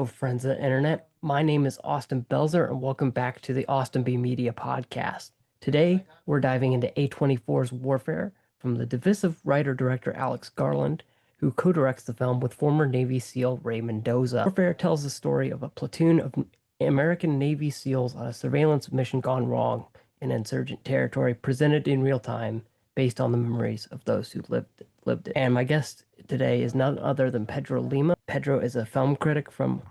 Hello, friends of the internet. My name is Austin Belzer, and welcome back to the Austin B Media Podcast. Today, we're diving into A24's Warfare from the divisive writer-director Alex Garland, who co-directs the film with former Navy SEAL Ray Mendoza. Warfare tells the story of a platoon of American Navy SEALs on a surveillance mission gone wrong in insurgent territory, presented in real time based on the memories of those who lived it. And my guest today is none other than Pedro Lima. Pedro is a film critic from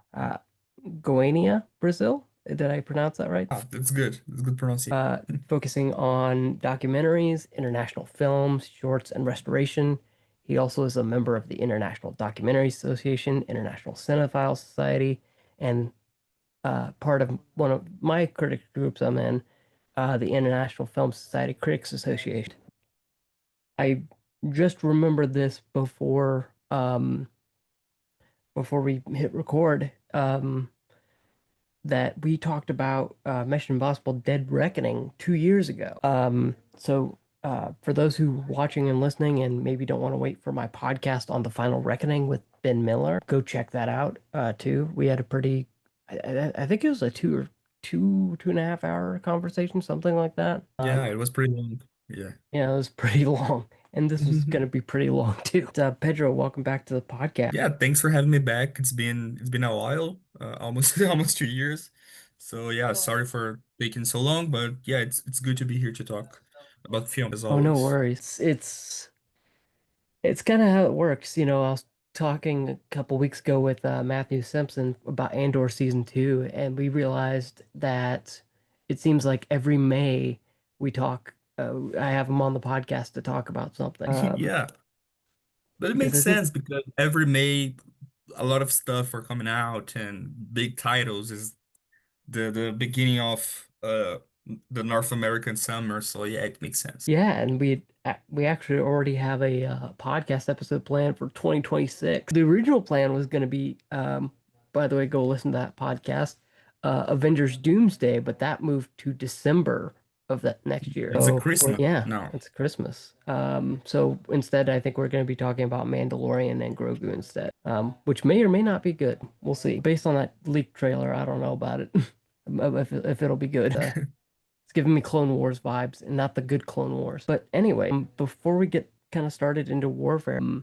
Goiânia, Brazil. Did I pronounce that right? Ah, that's good. That's good pronunciation. Focusing on documentaries, international films, shorts, and restoration. He also is a member of the International Documentary Association, International Cinephile Society, and part of one of my critic groups I'm in, the International Film Society Critics Association. I just remembered this before we hit record, that we talked about Mission Impossible Dead Reckoning 2 years ago. For those who watching and listening and maybe don't want to wait for my podcast on the Final Reckoning with Ben Miller, go check that out too. We had a pretty, I think it was a 2.5 hour conversation, something like that. Yeah, it was pretty long. Yeah. Yeah, it was pretty long, and this was going to be pretty long too. Pedro, welcome back to the podcast. Yeah, thanks for having me back. It's been a while, almost almost 2 years. So yeah, sorry for taking so long, but yeah, it's good to be here to talk about film as Oh, no always. worries. It's kind of how it works. I was talking a couple weeks ago with Matthew Simpson about Andor season two, and we realized that it seems like every May we talk. I have him on the podcast to talk about something. Yeah, but it Because makes I think sense because every May a lot of stuff are coming out and big titles is the beginning of the North American summer. So yeah, it makes sense. Yeah, and we actually already have a podcast episode planned for 2026. The original plan was going to be, by the way, go listen to that podcast, Avengers Doomsday, but that moved to December of that next year. It's a So Christmas yeah, now. it's Christmas. So instead, I think we're going to be talking about Mandalorian and Grogu instead, which may or may not be good. We'll see. Based on that leaked trailer, I don't know about it, if it'll be good. It's giving me Clone Wars vibes and not the good Clone Wars. But anyway, before we get kind of started into warfare, do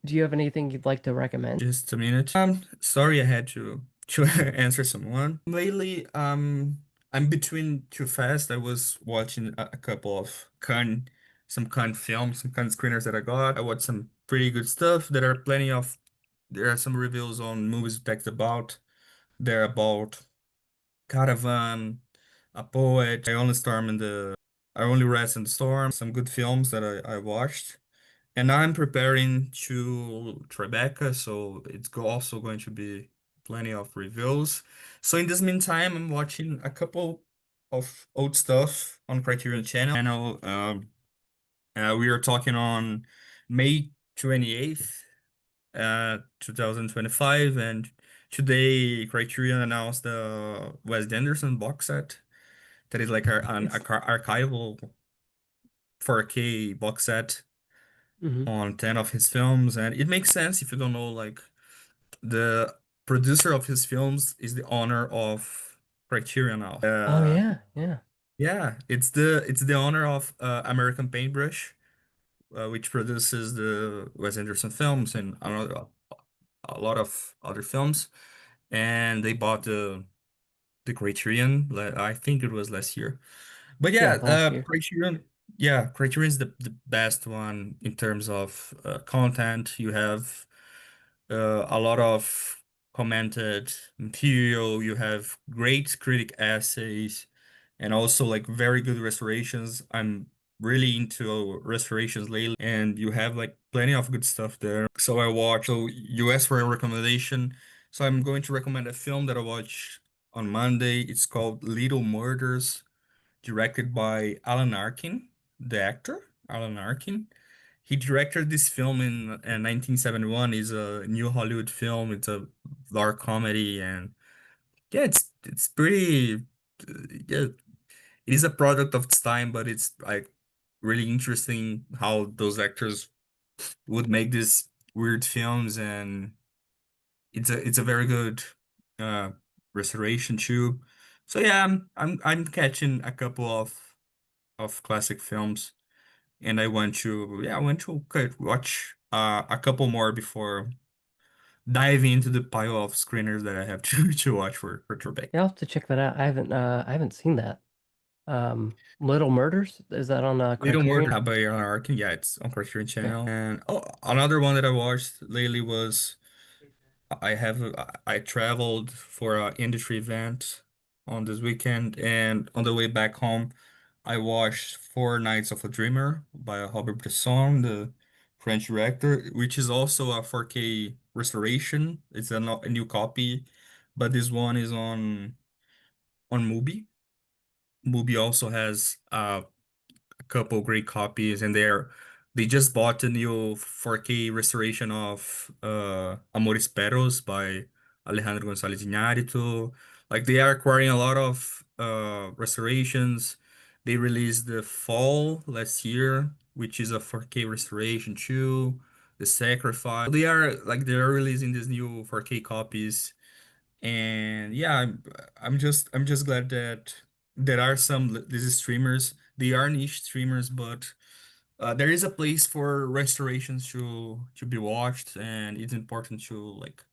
you have anything you'd like to recommend? Just a minute. Sorry I had to answer someone. Lately, I'm between too fast. I was watching a couple of some Cannes films, some Cannes screeners that I got. I watched some pretty good stuff. There are some reviews on movies we talked about. They're about Caravan, A Poet, I Only Rest in the Storm. Some good films that I watched. And I'm preparing to Tribeca, so also going to be plenty of reviews. So in this meantime, I'm watching a couple of old stuff on Criterion channel. We are talking on May 28th, 2025, and today Criterion announced the Wes Anderson box set that is like an It's archival 4K box set hmm on 10 of his films, and it makes sense if you don't know, like the producer of his films is the owner of Criterion now. Oh yeah, yeah, Yeah, it's the owner of American Paintbrush, which produces the Wes Anderson films and a lot of other films, and they bought the Criterion. I think it was last year. But yeah. yeah, Last year. Criterion is the best one in terms of content. You have a lot of commented material. You have great critic essays and also like very good restorations. I'm really into restorations lately, and you have like plenty of good stuff there. So you asked for a recommendation. So I'm going to recommend a film that I watched on Monday. It's called Little Murders, directed by Alan Arkin, the actor, Alan Arkin. He directed this film in 1971. It's a new Hollywood film. It's a dark comedy, and yeah, it's pretty. Yeah, it is a product of its time, but it's like really interesting how those actors would make these weird films, and it's a very good uh restoration too. So yeah, I'm catching a couple of classic films, and I want to watch a couple more before diving into the pile of screeners that I have to watch for Trebek. Yeah, I'll have to check that out. I haven't seen that. Little Murders, is that on Little Murder Criterion? by Arkin, yeah, it's on Criterion Okay. Channel. And oh, another one that I watched lately was I traveled for an industry event on this weekend, and on the way back home, I watched Four Nights of a Dreamer by Robert Bresson, the French director, which is also a 4K restoration. It's a new copy, but this one is on Mubi. Mubi also has a couple great copies, and they just bought a new 4K restoration of Amores Perros by Alejandro González Iñárritu. Like they are acquiring a lot of restorations. They released the Fall last year, which is a 4K restoration too. The Sacrifice. They are releasing these new 4K copies, and yeah, I'm just glad that there are these streamers. They are niche streamers, but there is a place for restorations to be watched, and it's important to like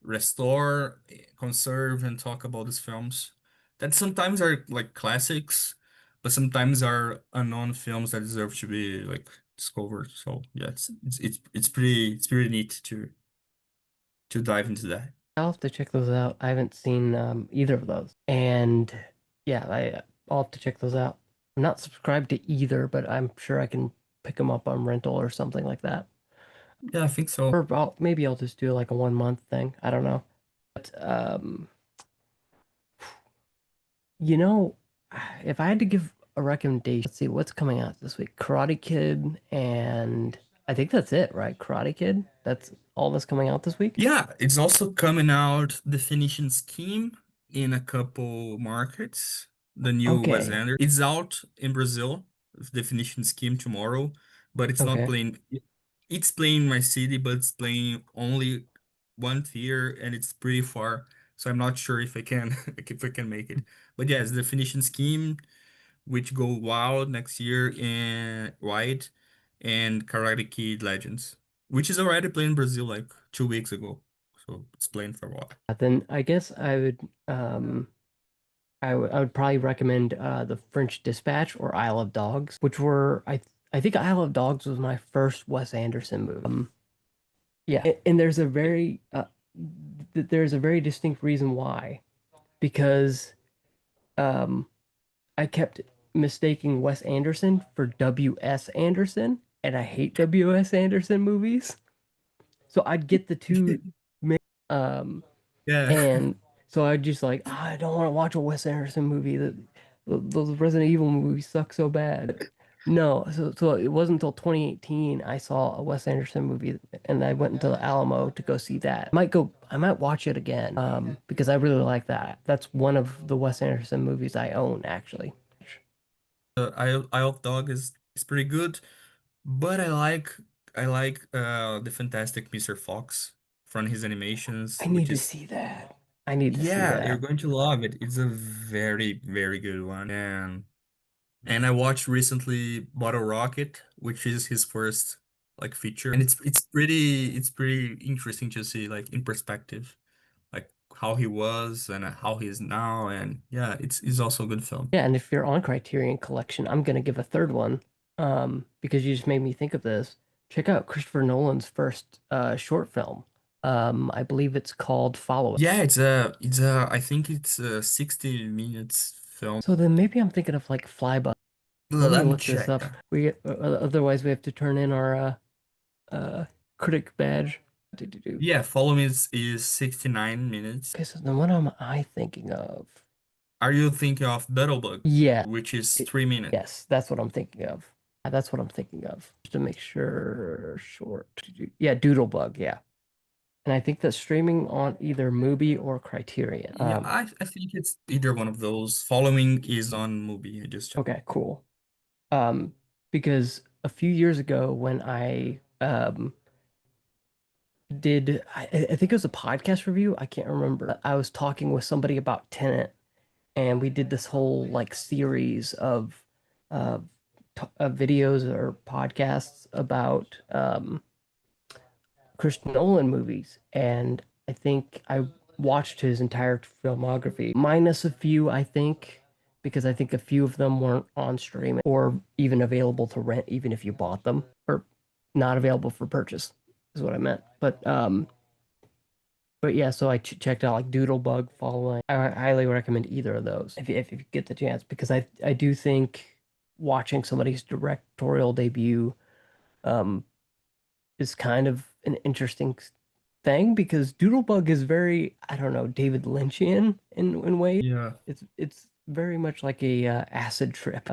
restore, conserve, and talk about these films that sometimes are like classics, but sometimes are unknown films that deserve to be like discovered. So yeah, it's pretty neat to dive into that. I'll have to check those out. I haven't seen either of those. And yeah, I'll have to check those out. I'm not subscribed to either, but I'm sure I can pick them up on rental or something like that. Yeah, I think so. Or maybe I'll just do like a 1 month thing. I don't know. But you know, if I had to give a recommendation, let's see what's coming out this week. Karate Kid, and I think that's it, right? Karate Kid. That's all that's coming out this week. Yeah, it's also coming out Definition Scheme in a couple markets. The new Wes Okay. Anderson. It's out in Brazil, Definition Scheme tomorrow, but it's not Okay. playing. It's playing in my city, but it's playing only one theater, and it's pretty far. So I'm not sure if I can if I can make it. But yes, Definition Scheme, which go wild next year in White, and Karate Kid Legends, which is already playing in Brazil like 2 weeks ago. So it's playing for a while. Then I guess I would probably recommend The French Dispatch or Isle of Dogs, which were I think Isle of Dogs was my first Wes Anderson movie. Yeah, and there's a very distinct reason why, because um I kept mistaking Wes Anderson for W.S. Anderson, and I hate W.S. Anderson movies. So I'd get the two um Yeah. and so I just like, I don't want to watch a Wes Anderson movie. Those Resident Evil movies suck so bad. No, so it wasn't until 2018 I saw a Wes Anderson movie, and I went into the Alamo to go see that. I might watch it again, because I really like that. That's one of the Wes Anderson movies I own, actually. Isle of Dog is pretty good, but I like the Fantastic Mr. Fox from his animations, I which need to is see that. I need to see yeah, you're that. going to love it. It's a very, very good one. And I watched recently Bottle Rocket, which is his first like feature. And it's pretty interesting to see like in perspective, like how he was and how he is now. And yeah, it's also a good film. Yeah, and if you're on Criterion Collection, I'm gonna give a third one, because you just made me think of this. Check out Christopher Nolan's first short film. I believe it's called Follow It. Yeah, it's a I think it's a 60 minutes film. So then maybe I'm thinking of like Flyby. Let me Let me look this check. up. Otherwise we have to turn in our uh critic badge. Do. Yeah, Follow Me is 69 minutes. Okay, so then what am I thinking of? Are you thinking of Battlebug, Yeah, which is it- 3 minutes? yes, that's what I'm thinking of. That's what I'm thinking of. Just to make sure, short. Yeah, Doodlebug. Yeah. And I think that's streaming on either Mubi or Criterion. Yeah, I think it's either one of those. Following is on movie. I just checked. Okay, cool. Um, because a few years ago when I did I think it was a podcast review. I can't remember. I was talking with somebody about Tenet, and we did this whole like series uh, of videos or podcasts about Christopher Nolan movies, and I think I watched his entire filmography, minus a few, I think, because I think a few of them weren't on stream or even available to rent, even if you bought them, or not available for purchase, is what I meant. But yeah, so I checked out like Doodlebug, Following. I highly recommend either of those if you get the chance, because I do think watching somebody's directorial debut um, is kind of an interesting thing because Doodlebug is very, I don't know, David Lynchian in ways. Yeah. It's very much like a acid trip.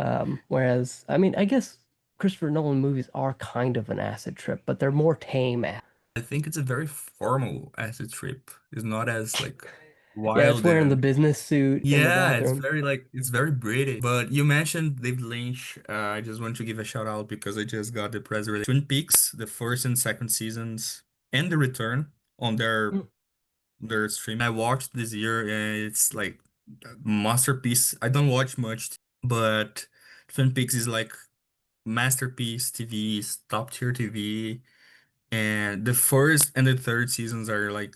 Whereas I mean, I guess Christopher Nolan movies are kind of an acid trip, but they're more tame. I think it's a very formal acid trip. It's not as like Yeah, it's wild wearing the and business suit in the yeah, it's bathroom. very like it's very British. But you mentioned David Lynch. I just want to give a shout out because I just got the press release. Twin Peaks, the first and second seasons, and The Return on Hmm. their stream. I watched this year and it's like a masterpiece. I don't watch much, but Twin Peaks is like masterpiece TV, top tier TV. And the first and the third seasons are like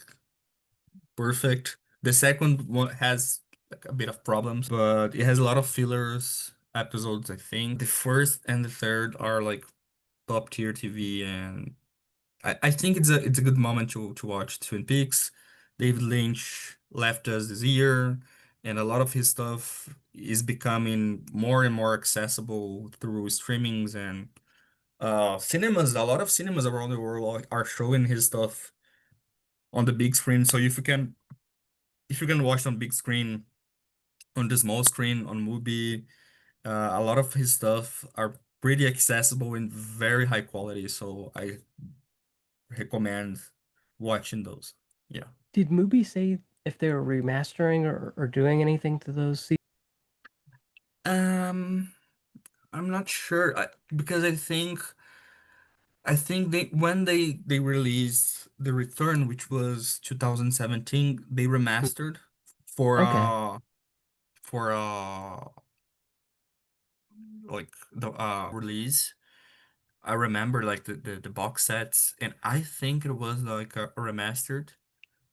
perfect. The second one has like a bit of problems, but it has a lot of fillers episodes, I think. The first and the third are like top tier TV, and I think it's a good moment to watch Twin Peaks. David Lynch left us this year, and a lot of his stuff is becoming more and more accessible through streamings and cinemas. A lot of cinemas around the world are showing his stuff on the big screen. So if you can watch on big screen, on the small screen, on movie, a lot of his stuff are pretty accessible and very high quality. So I recommend watching those. Yeah. Did Mubi say if they were remastering or doing anything to those seasons? Um, I'm not sure because I think they when they released The Return, which was 2017, they remastered for Okay. uh for like the release. I remember like the box sets, and I think it was like a remastered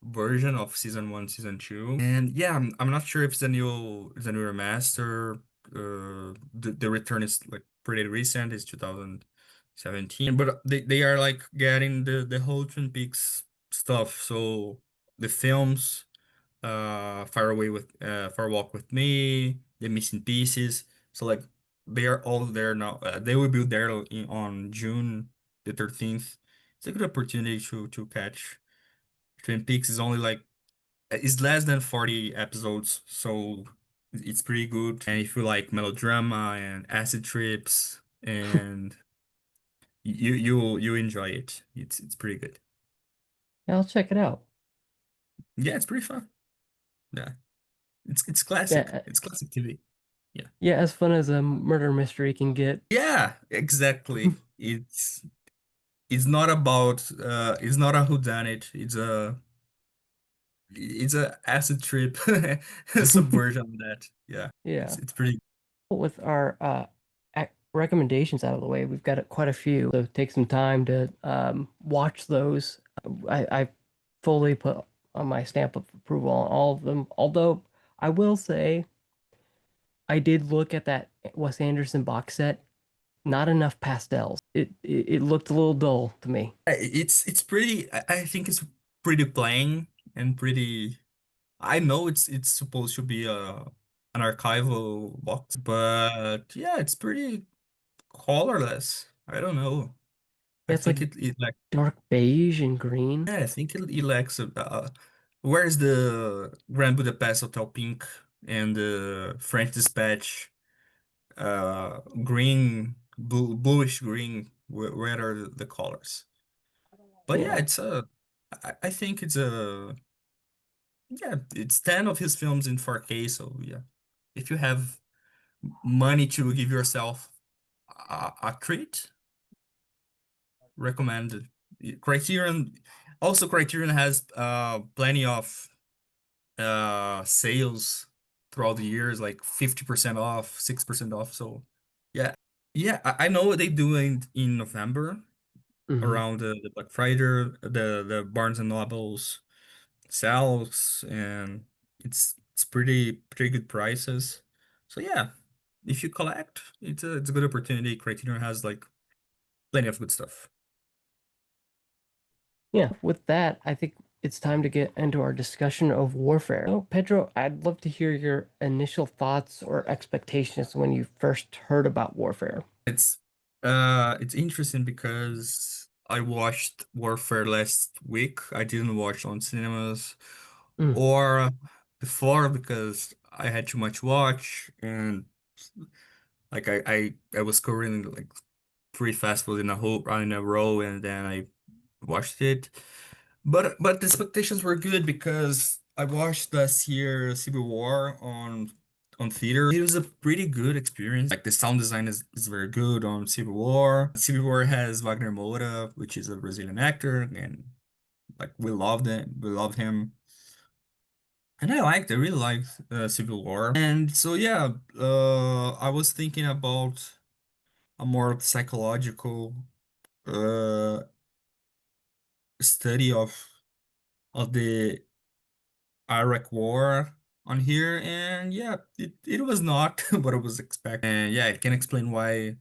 version of season one, season two. And yeah, I'm not sure if it's a new remaster. The return is like pretty recent, it's 2017, but they are like getting the whole Twin Peaks stuff. So the films, Fire Walk with Me, The Missing Pieces. So like they are all there now. They will be there on June the 13th. It's a good opportunity to catch. Twin Peaks is only like it's less than 40 episodes, so it's pretty good. And if you like melodrama and acid trips, and you enjoy it, it's pretty good. Yeah, I'll check it out. Yeah, it's pretty fun. Yeah, it's classic. Yeah, It's classic TV. Yeah. yeah, as fun as a murder mystery can get. Yeah, exactly. It's not about it's not a whodunit. It's a acid trip subversion of that. Yeah. Yeah. It's pretty. With our recommendations out of the way, we've got quite a few. So take some time to watch those. I fully put on my stamp of approval on all of them. Although I will say I did look at that Wes Anderson box set. Not enough pastels. It looked a little dull to me. It's pretty. I think it's pretty plain and pretty. I know it's supposed to be an archival box, but yeah, it's pretty colorless. I don't know. I Yeah, it's like think it like dark beige and green. yeah, I think it lacks where's the Grand Budapest Hotel Pink and the French Dispatch green, bluish green. Where are the colors? But yeah, Yeah. I think it's a yeah, it's 10 of his films in 4K, so yeah. If you have money to give yourself a treat, recommended. Criterion, Also, Criterion has plenty of sales throughout the years, like 50% off, 6% off. So yeah, yeah, I know what they do in November Hmm. around the Black Friday, the Barnes and Nobles sales, and it's pretty good prices. So yeah, if you collect, it's a good opportunity. Criterion has like plenty of good stuff. Yeah, with that, I think it's time to get into our discussion of warfare. Oh, Pedro, I'd love to hear your initial thoughts or expectations when you first heard about warfare. It's it's interesting because I watched Warfare last week. I didn't watch on cinemas Mm. or before because I had too much watch, and like I was covering like three festivals in a row, and then I watched it. But the expectations were good because I watched last year Civil War on theater. It was a pretty good experience. Like the sound design is very good on Civil War. Civil War has Wagner Moura, which is a Brazilian actor, and like we loved it. We loved him. And I really liked Civil War. And so yeah, I was thinking about a more psychological uh study of the Iraq War on here, and yeah, it was not what I was expecting. And yeah, it can explain why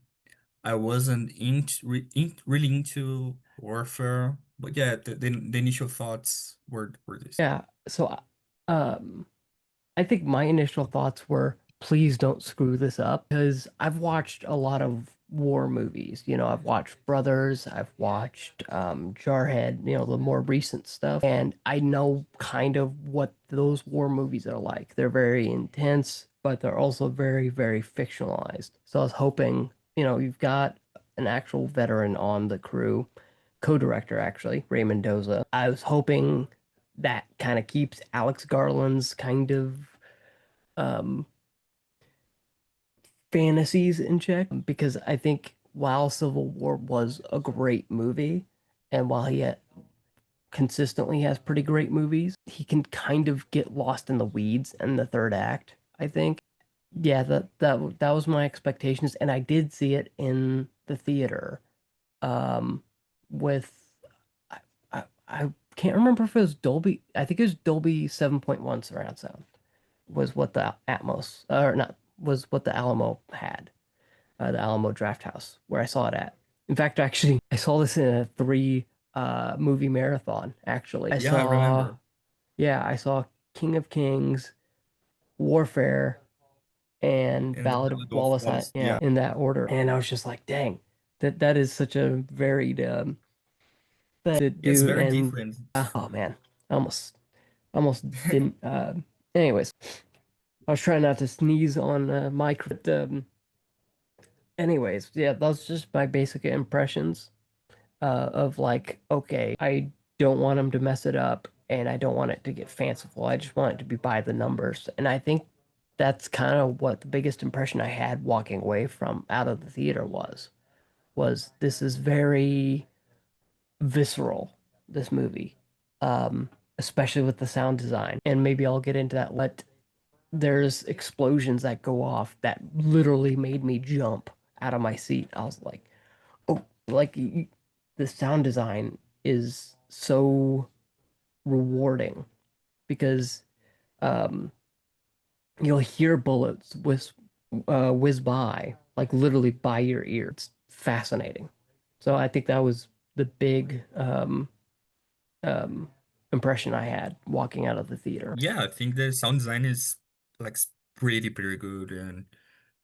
I wasn't really into warfare. But yeah, the initial thoughts were this. Yeah, so um, I think my initial thoughts were, please don't screw this up, because I've watched a lot of war movies. I've watched Brothers, I've watched Jarhead, the more recent stuff, and I know kind of what those war movies are like. They're very intense, but they're also very, very fictionalized. So I was hoping, you've got an actual veteran on the crew, co-director actually, Ray Mendoza. I was hoping that kind of keeps Alex Garland's kind of um, fantasies in check, because I think while Civil War was a great movie, and while consistently has pretty great movies, he can kind of get lost in the weeds in the third act, I think. Yeah, that was my expectations, and I did see it in the theater um, with I, I can't remember if it was Dolby. I think it was Dolby 7.1 surround sound was what the Atmos, or not, was what the Alamo had, the Alamo Draft House, where I saw it at. In fact, actually, I saw this in a three movie marathon, actually. Yeah, I remember. I saw King of Kings, Warfare, and And the Ballad of Ballad of Wallace, Wallace, yeah, yeah, in that order. And I was just like, dang, that is such a varied thing to yeah, it's do. very And different. oh man, I almost didn't. Anyways, I was trying not to sneeze on mic. But, anyways, yeah, that's just my basic impressions of like, okay, I don't want him to mess it up, and I don't want it to get fanciful. I just want it to be by the numbers. And I think that's kind of what the biggest impression I had walking away from out of the theater was this is very visceral, this movie. Especially with the sound design. And maybe I'll get into that. But there's explosions that go off that literally made me jump out of my seat. I was like, oh, like the sound design is so rewarding, because um, you'll hear bullets whiz by, like literally by your ear. It's fascinating. So I think that was the big um, impression I had walking out of the theater. Yeah, I think the sound design is like pretty good, and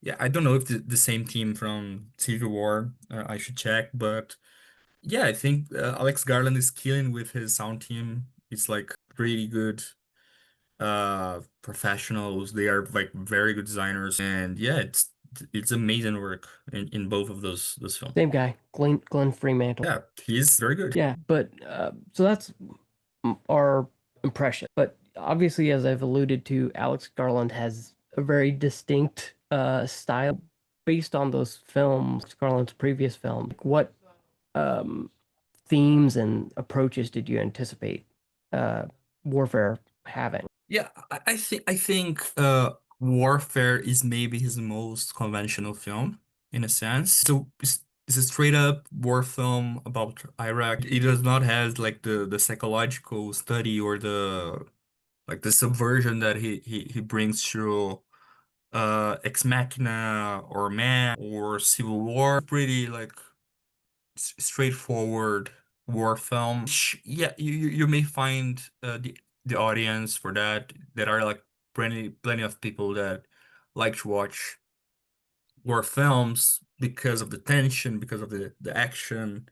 yeah, I don't know if the same team from Civil War, I should check, but yeah, I think Alex Garland is killing with his sound team. It's like pretty good professionals. They are like very good designers, and yeah, it's amazing work in both of those films. Same guy, Glenn Fremantle. Yeah, he's very good. Yeah, but so that's our impression. But obviously, as I've alluded to, Alex Garland has a very distinct style based on those films, Garland's previous film. What um, themes and approaches did you anticipate uh, Warfare having? Yeah, I think Warfare is maybe his most conventional film in a sense. So it's a straight up war film about Iraq. It does not have like the psychological study or the like the subversion that he brings through Ex Machina or Man or Civil War. Pretty like straightforward war film. Yeah, you may find the audience for that that are like plenty of people that like to watch war films because of the tension, because of the action,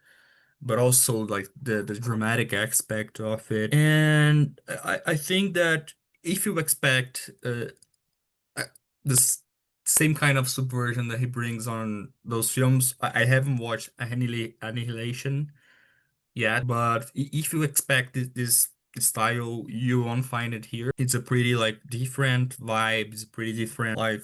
but also like the dramatic aspect of it. And I think that if you expect uh, this same kind of subversion that he brings on those films, I haven't watched Annihilation yet, but if you expect this style, you won't find it here. It's a pretty like different vibe. It's pretty different. Like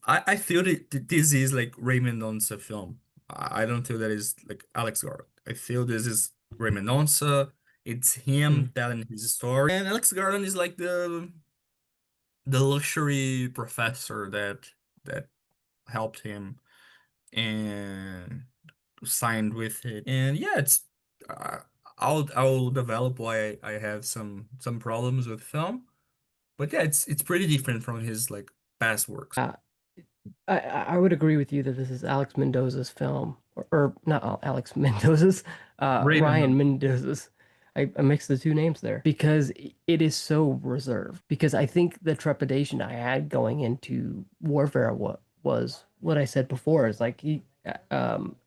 I feel that this is like Raymond Mendoza film. I don't feel that is like Alex Garland. I feel this is Raymond Mendoza. It's him Mm. telling his story, and Alex Garland is like the luxury professor that helped him and signed with it. And yeah, it's uh, I'll develop why I have some problems with film. But yeah, it's pretty different from his like past works. Uh, I would agree with you that this is Alex Mendoza's film, or not Alex Mendoza's, Ryan Raymond. Mendoza's. I mixed the two names there because it is so reserved. Because I think the trepidation I had going into Warfare was what I said before is like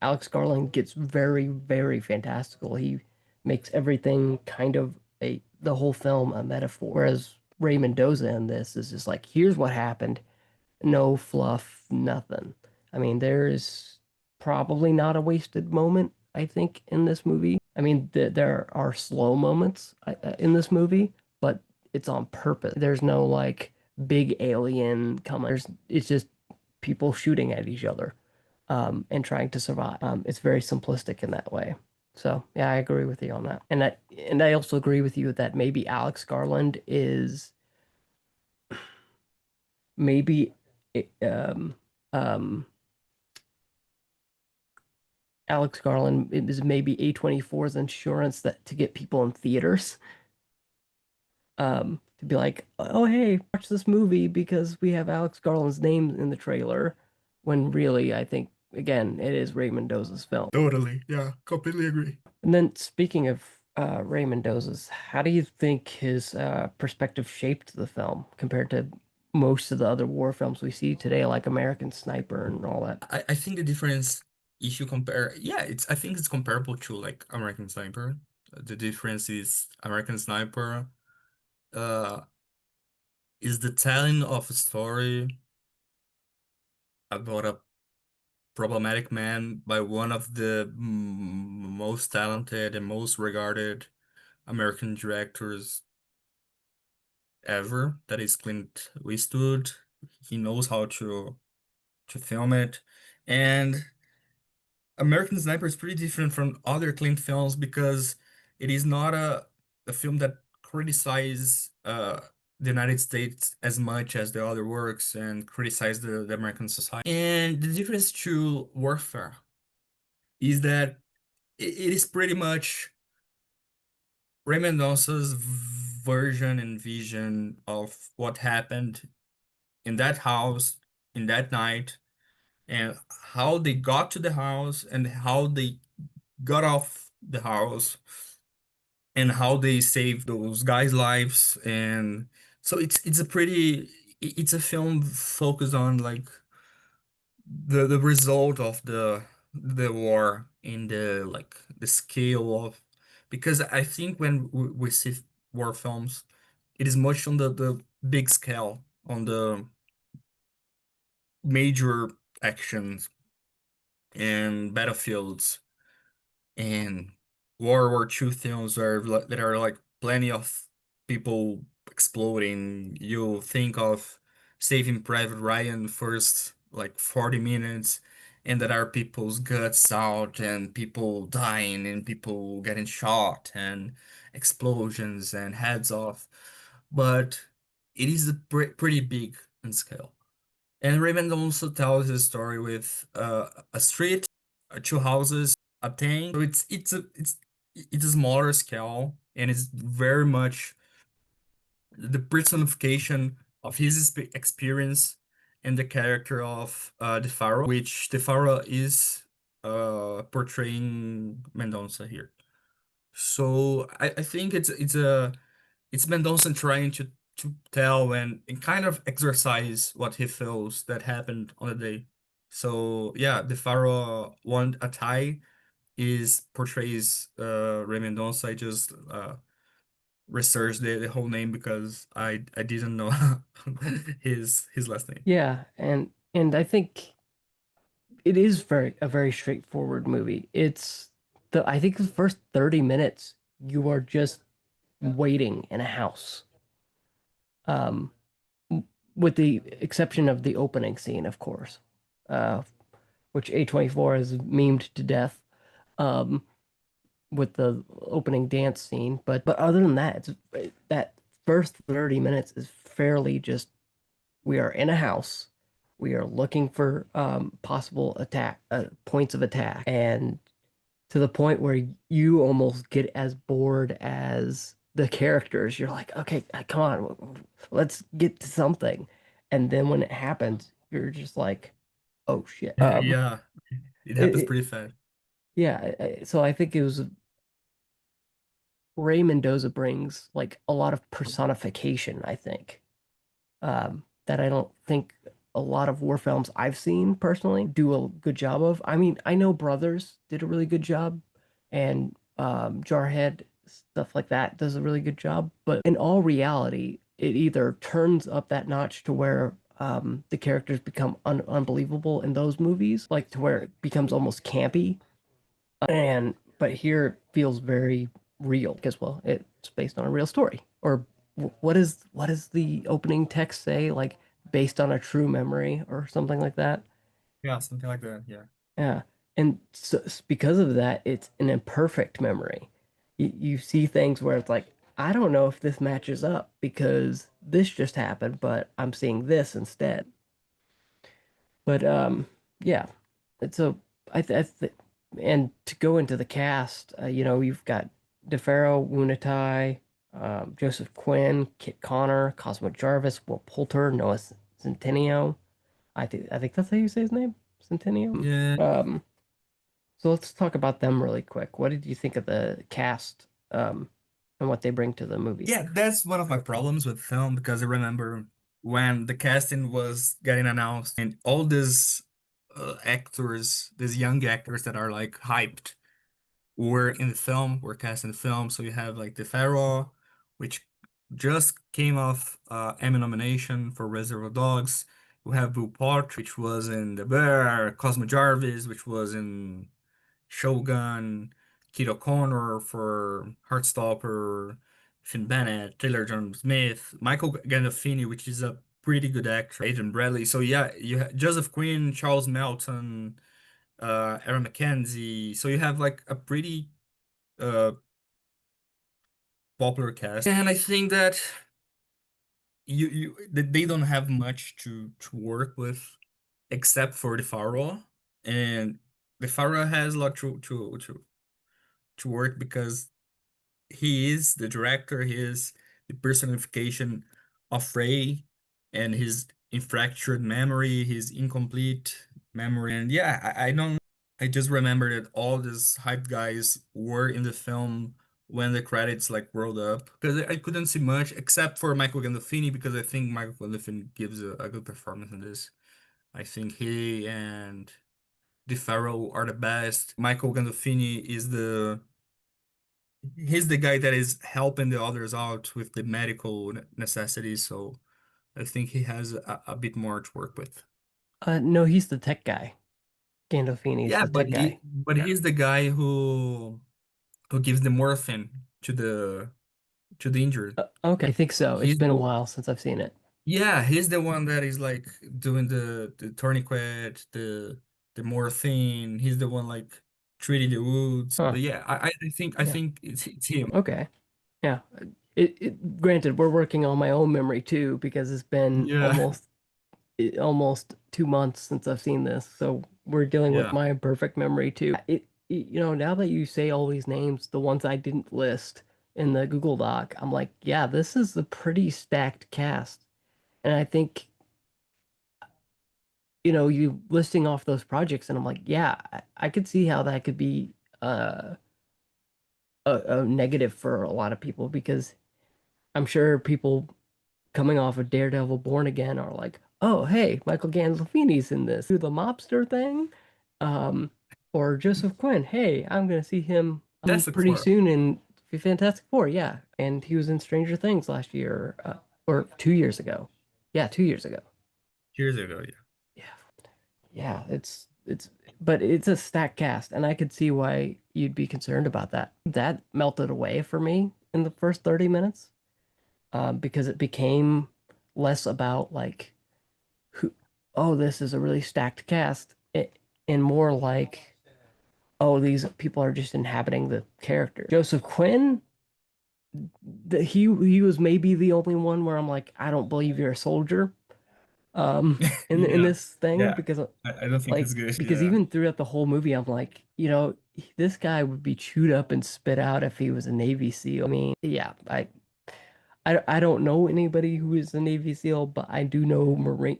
Alex Garland gets very, very fantastical. He makes everything kind of the whole film a metaphor. Whereas Ray Mendoza in this is just like, here's what happened, no fluff, nothing. I mean, there's probably not a wasted moment, I think, in this movie. I mean, there are slow moments in this movie, but it's on purpose. There's no like big alien coming. It's just people shooting at each other and trying to survive. It's very simplistic in that way. So yeah, I agree with you on that. And I also agree with you that maybe Alex Garland is maybe um um Alex Garland is maybe A24's insurance that to get people in theaters. To be like, oh hey, watch this movie because we have Alex Garland's name in the trailer. When really, I think again, it is Ray Mendoza's film. Totally. Yeah, completely agree. And then speaking of Ray Mendoza's, how do you think his perspective shaped the film compared to most of the other war films we see today, like American Sniper and all that? I think the difference if you compare, yeah, it's I think it's comparable to like American Sniper. The difference is American Sniper uh is the telling of a story about a problematic man by one of the most talented and most regarded American directors ever. That is Clint Eastwood. He knows how to film it. And American Sniper is pretty different from other Clint films because it is not a film that criticizes the United States as much as the other works and criticize the American society. And the difference to Warfare is that it is pretty much Raymond Mendoza's version and vision of what happened in that house in that night and how they got to the house and how they got off the house and how they saved those guys' lives. And so it's a pretty it's a film focused on like the result of the war in the like the scale of because I think when we see war films, it is much on the big scale, on the major actions and battlefields and World War II films that are like plenty of people exploding. You think of Saving Private Ryan first like 40 minutes and that are people's guts out and people dying and people getting shot and explosions and heads off. But it is pretty big in scale. And Raymond also tells his story with a street, two houses, a tank. So it's a smaller scale, and it's very much the personification of his experience and the character of the Pharaoh, which the Pharaoh is portraying Mendoza here. So I think it's Mendoza trying to tell and kind of exercise what he feels that happened on the day. So yeah, the Pharaoh want a tie is portrays Ray Mendoza. I just researched the whole name because I didn't know his last name. Yeah, and I think it is a very straightforward movie. It's the I think the first 30 minutes you are just waiting in a house. Um, with the exception of the opening scene, of course, uh, which A24 has memed to death, um, with the opening dance scene. But other than that, that first 30 minutes is fairly just we are in a house, we are looking for possible attack points of attack, and to the point where you almost get as bored as the characters. You're like, okay, come on, let's get to something. And then when it happens, you're just like, oh shit. Yeah, it It, happens it- pretty fast. yeah. So I think it was Ray Mendoza brings like a lot of personification, I think, that I don't think a lot of war films I've seen personally do a good job of. I mean, I know Brothers did a really good job, and Jarhead, stuff like that, does a really good job. But in all reality, it either turns up that notch to where the characters become unbelievable in those movies, like to where it becomes almost campy, and but here it feels very real because well it's based on a real story. Or what is the opening text say, like based on a true memory or something like that. Yeah, something like that. Yeah. Yeah, and so because of that it's an imperfect memory. You see things where it's like I don't know if this matches up because this just happened but I'm seeing this instead. But yeah, it's a I th and to go into the cast, you know, you've got DeFaro, Wunatai, Joseph Quinn, Kit Connor, Cosmo Jarvis, Will Poulter, Noah Centineo. I think that's how you say his name, Centineo. Yeah. So let's talk about them really quick. What did you think of the cast, and what they bring to the movie? Yeah, that's one of my problems with film because I remember when the casting was getting announced and all these actors, these young actors that are like hyped, were in the film, were cast in the film. So you have like the Pharaoh, which just came off Emmy nomination for Reservoir Dogs. We have Will Poulter, which was in The Bear, Cosmo Jarvis, which was in Shogun, Kid O'Connor for Heartstopper, Finn Bennett, Taylor John Smith, Michael Gandolfini, which is a pretty good actor, Adrian Bradley. So yeah, you have Joseph Quinn, Charles Melton, Aaron McKenzie. So you have like a pretty uh popular cast, and I think that that they don't have much to work with except for the Pharaoh, and the Pharaoh has a lot to work because he is the director, he is the personification of Ray and his infractured memory, his incomplete memory. And yeah, I don't, I just remember that all these hype guys were in the film when the credits like rolled up because I couldn't see much except for Michael Gandolfini because I think Michael Gandolfini gives a good performance in this. I think he and DeFaro are the best. Michael Gandolfini is he's the guy that is helping the others out with the medical necessities, so I think he has a bit more to work with. No, he's the tech guy. Gandolfini's Yeah, the tech guy. he's the guy who gives the morphine to the injured. Okay, I think so. It's He's been a the while since I've seen it. Yeah, he's the one that is like doing the tourniquet, the the more thin. He's the one like treating the woods. Huh. But yeah, I Yeah. think it's him. Okay. Yeah. Granted, we're working on my own memory too because it's been Yeah, almost 2 months since I've seen this, so we're dealing with yeah. my imperfect memory too. Now that you say all these names, the ones I didn't list in the Google Doc, I'm like, yeah, this is a pretty stacked cast. And I think, you listing off those projects, and I'm like, yeah, I could see how that could be uh, a negative for a lot of people because I'm sure people coming off of Daredevil Born Again are like, oh, hey, Michael Gandolfini's in this. Do the mobster thing. Um, or Joseph Quinn. Hey, I'm gonna see him That's the pretty core. soon in Fantastic Four. Yeah, and he was in Stranger Things last year, or 2 years ago. Yeah, 2 years ago. Years ago, yeah. Yeah, yeah. But it's a stacked cast, and I could see why you'd be concerned about that. That melted away for me in the first 30 minutes, because it became less about like who, oh, this is a really stacked cast, and more like, oh, these people are just inhabiting the character. Joseph Quinn, he was maybe the only one where I'm like, I don't believe you're a soldier, in Yeah, this thing yeah. because I don't think it's like good. because Yeah. even throughout the whole movie, I'm like, this guy would be chewed up and spit out if he was a Navy SEAL. I mean, yeah, I don't know anybody who is a Navy SEAL, but I do know Marine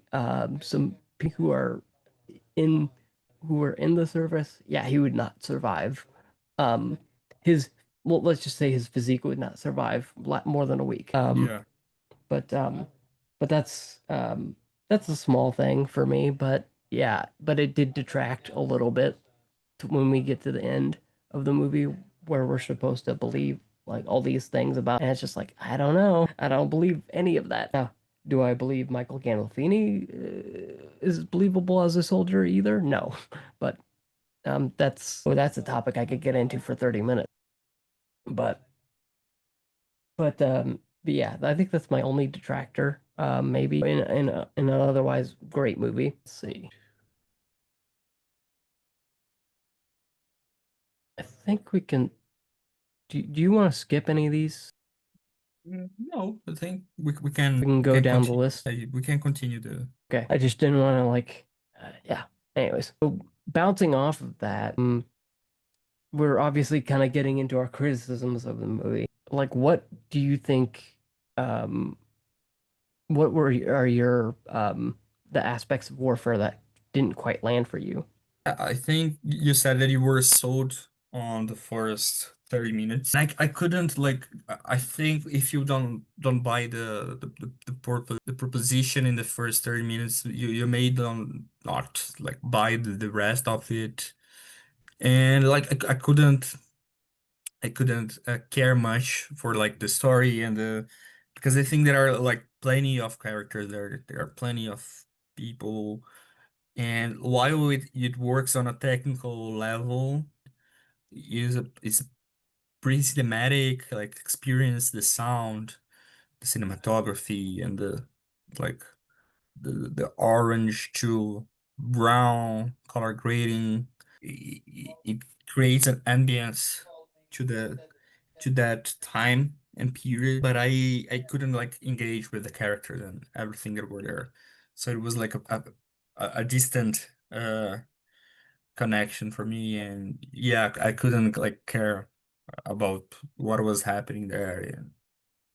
some people in who are in the service. Yeah, he would not survive. Um, his well, let's just say his physique would not survive more than a week. Yeah. But but that's a small thing for me. But yeah, but it did detract a little bit when we get to the end of the movie where we're supposed to believe like all these things about, and it's just like, I don't know, I don't believe any of that. Now, do I believe Michael Gandolfini is believable as a soldier either? No. But that's a topic I could get into for 30 minutes. But but yeah, I think that's my only detractor. Maybe in an otherwise great movie. Let's see. I think we can. Do you want to skip any of these? No, I think We can we go can down the continue. list. We can continue the. Okay. I just didn't want to like, yeah. Anyways, so bouncing off of that, we're obviously kind of getting into our criticisms of the movie. Like, what do you think? Um, what are your the aspects of Warfare that didn't quite land for you? I think you said that you were sold on the first 30 minutes. I couldn't like I think if you don't buy the proposition in the first 30 minutes, you may don't not like buy the rest of it. And like I couldn't care much for like the story and the because I think there are like plenty of characters there are plenty of people and while it works on a technical level it's pretty cinematic like experience the sound the cinematography and the like the orange to brown color grading it creates an ambience to the to that time and period, but I couldn't like engage with the characters and everything that were there. So it was like a distant connection for me, and yeah, I couldn't like care about what was happening there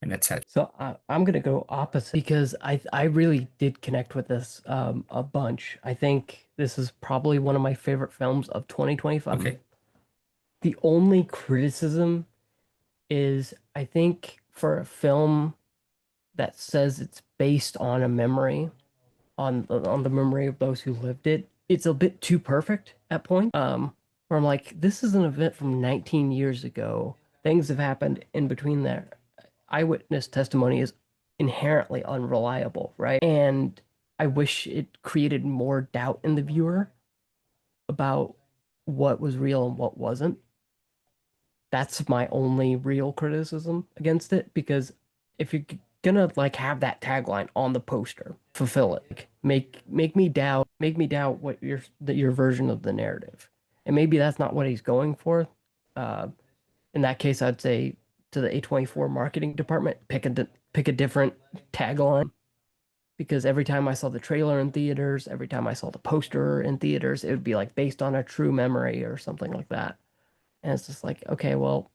and etc. So I'm gonna go opposite because I really did connect with this a bunch. I think this is probably one of my favorite films of 2025. Okay. The only criticism is I think for a film that says it's based on a memory, on the memory of those who lived it, it's a bit too perfect at point. Where I'm like, this is an event from 19 years ago. Things have happened in between there. Eyewitness testimony is inherently unreliable, right? And I wish it created more doubt in the viewer about what was real and what wasn't. That's my only real criticism against it because if you gonna like have that tagline on the poster, fulfill it. Like, make me doubt what your version of the narrative. And maybe that's not what he's going for. Uh, in that case, I'd say to the A24 marketing department, pick a different tagline because every time I saw the trailer in theaters, every time I saw the poster in theaters, it would be like based on a true memory or something like that. And it's just like, okay, well,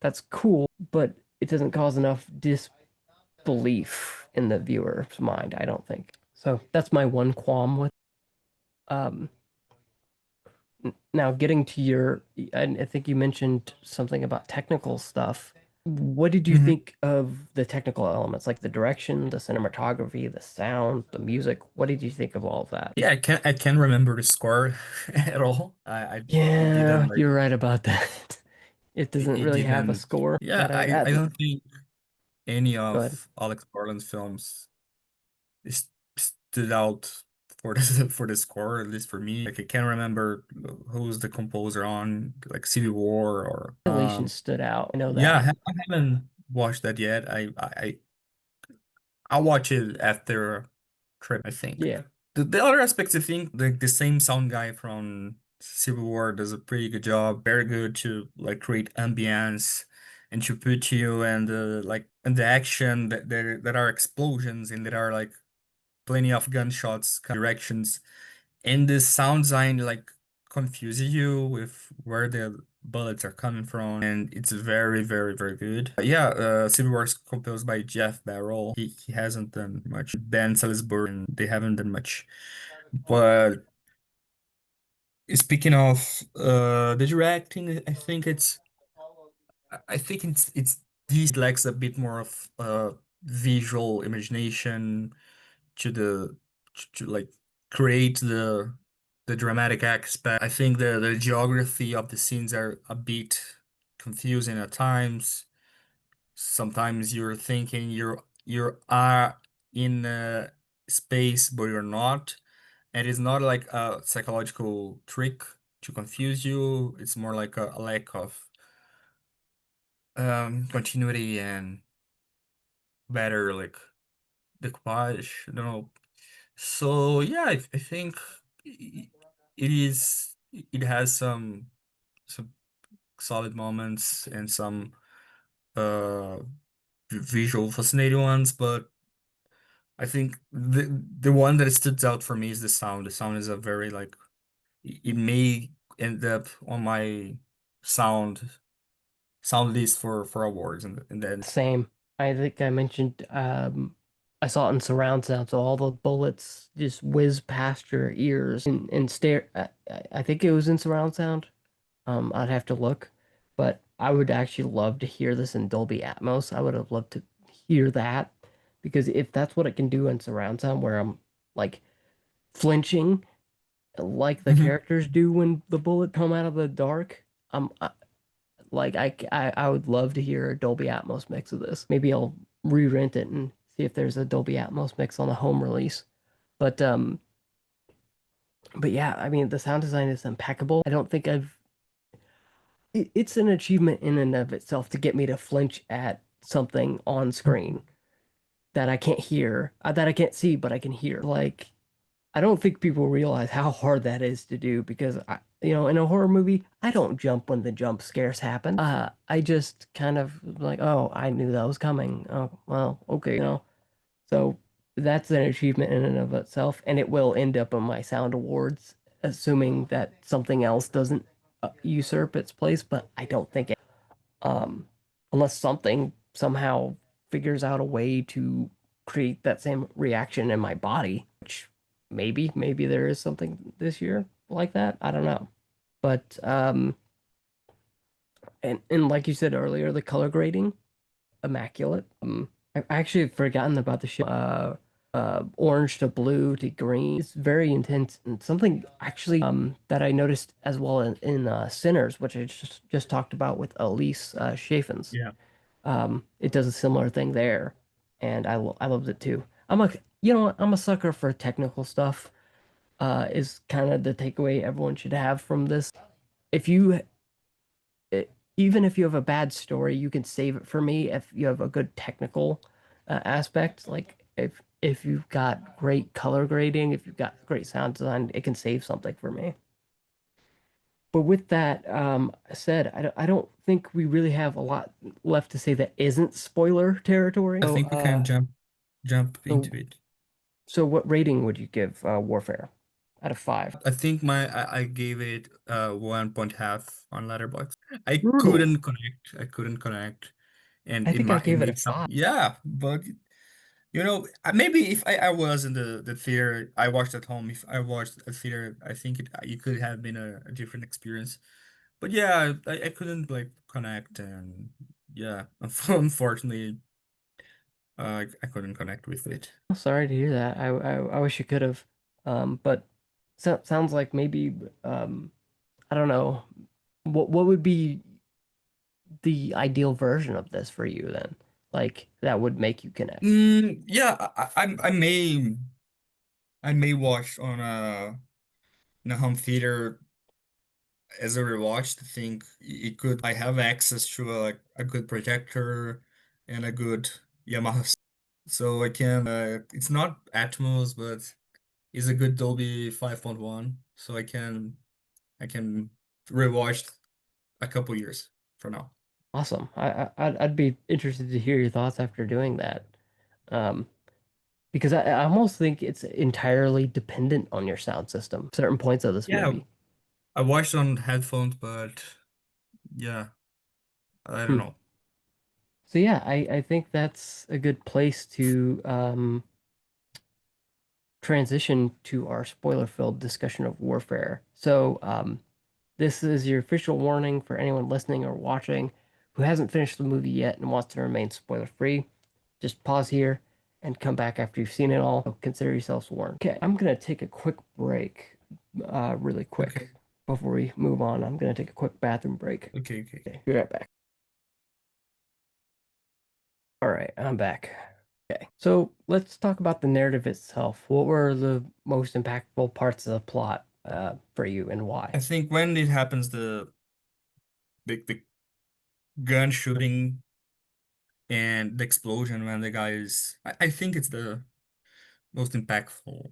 that's cool, but it doesn't cause enough disbelief in the viewer's mind, I don't think. So that's my one qualm with. Um, Now getting to I think you mentioned something about technical stuff. What did you Mhm. think of the technical elements, like the direction, the cinematography, the sound, the music? What did you think of all of that? Yeah, I can't remember the score at all. I it Yeah, didn't like you're right about that. It it, doesn't it really have a didn't. score Yeah, that I don't think any go ahead. of Alex Garland's films is stood out for the for the score, at least for me. Like I can't remember who's the composer on like Civil War or Relation stood out. I know yeah, that. I haven't watched that yet. I'll watch it after trip, I think. Yeah. The other aspects, I think, the same sound guy from Civil War does a pretty good job. Very good to like create ambience and to put you and the action that are explosions and that are like plenty of gunshots, directions. And the sound design like confuses you with where the bullets are coming from, and it's very, very, very good. Yeah, Civil War is composed by Jeff Barrell. He hasn't done much. Ben Salisbury, and they haven't done much. But speaking of the directing, I think it's this lacks a bit more of visual imagination to like create the dramatic aspect. I think the geography of the scenes are a bit confusing at times. Sometimes you're thinking you are in space, but you're not. And it's not like a psychological trick to confuse you. It's more like a lack of continuity and better like decoupage. I don't know. So yeah, I think it is. It has some solid moments and some uh visual fascinating ones, but I think the one that stood out for me is the sound. The sound is a very like it may end up on my sound sound list for awards and then Same. I think I mentioned I saw it in surround sound, so all the bullets just whiz past your ears and stare. I think it was in surround sound. I'd have to look, but I would actually love to hear this in Dolby Atmos. I would have loved to hear that because if that's what it can do in surround sound, where I'm like flinching like the Mhm. characters do when the bullet come out of the dark, like I would love to hear a Dolby Atmos mix of this. Maybe I'll re-rent it and see if there's a Dolby Atmos mix on the home release. But um, but yeah, I mean the sound design is impeccable. I don't think it's an achievement in and of itself to get me to flinch at something on screen that I can't hear, that I can't see, but I can hear. Like I don't think people realize how hard that is to do because in a horror movie, I don't jump when the jump scares happen. I just kind of like, oh, I knew that was coming. Oh, well, okay. So that's an achievement in and of itself, and it will end up on my sound awards, assuming that something else doesn't usurp its place. But I don't think um, unless something somehow figures out a way to create that same reaction in my body, which maybe there is something this year like that. I don't know. But and like you said earlier, the color grading, immaculate. I actually have forgotten about the shit. Orange to blue to green. It's very intense and something actually that I noticed as well in Sinners, which I just talked about with Elise Chaffins. Yeah. It does a similar thing there, and I loved it too. I'm a sucker for technical stuff. Is kind of the takeaway everyone should have from this. If you Even if you have a bad story, you can save it for me if you have a good technical. aspect. Like if you've got great color grading, if you've got great sound design, it can save something for me. But with that said, I don't think we really have a lot left to say that isn't spoiler territory. I think we can jump So into it. so what rating would you give Warfare out of five? I think I gave it 1.5 on Letterboxd. Brutal. I couldn't connect, and I think I it gave it a made some, five. yeah, but maybe if I was in the theater, I watched at home. If I watched a theater, I think it could have been a different experience. But yeah, I couldn't like connect, and yeah, unfortunately, I couldn't connect with it. Sorry to hear that. I wish you could have. But sounds like maybe I don't know. What would be the ideal version of this for you then? Like that would make you connect. Yeah, I may watch on in a home theater as a rewatch. I think it could. I have access to a good projector and a good Yamaha, so I can. It's not Atmos, but it's a good Dolby 5.1, so I can rewatch a couple years from now. Awesome. I'd be interested to hear your thoughts after doing that. Um, because I almost think it's entirely dependent on your sound system, certain points of this Yeah, movie. I watched on headphones, but yeah, I don't Hmm. know. So yeah, I think that's a good place to transition to our spoiler-filled discussion of Warfare. So this is your official warning for anyone listening or watching who hasn't finished the movie yet and wants to remain spoiler-free. Just pause here and come back after you've seen it all. So consider yourselves warned. Okay, I'm gonna take a quick break, really quick Okay, before we move on. I'm gonna take a quick bathroom break. okay. Okay, be right back. All right, I'm back. Okay, so let's talk about the narrative itself. What were the most impactful parts of the plot for you and why? I think when it happens, the gun shooting and the explosion when the guy is, I think it's the most impactful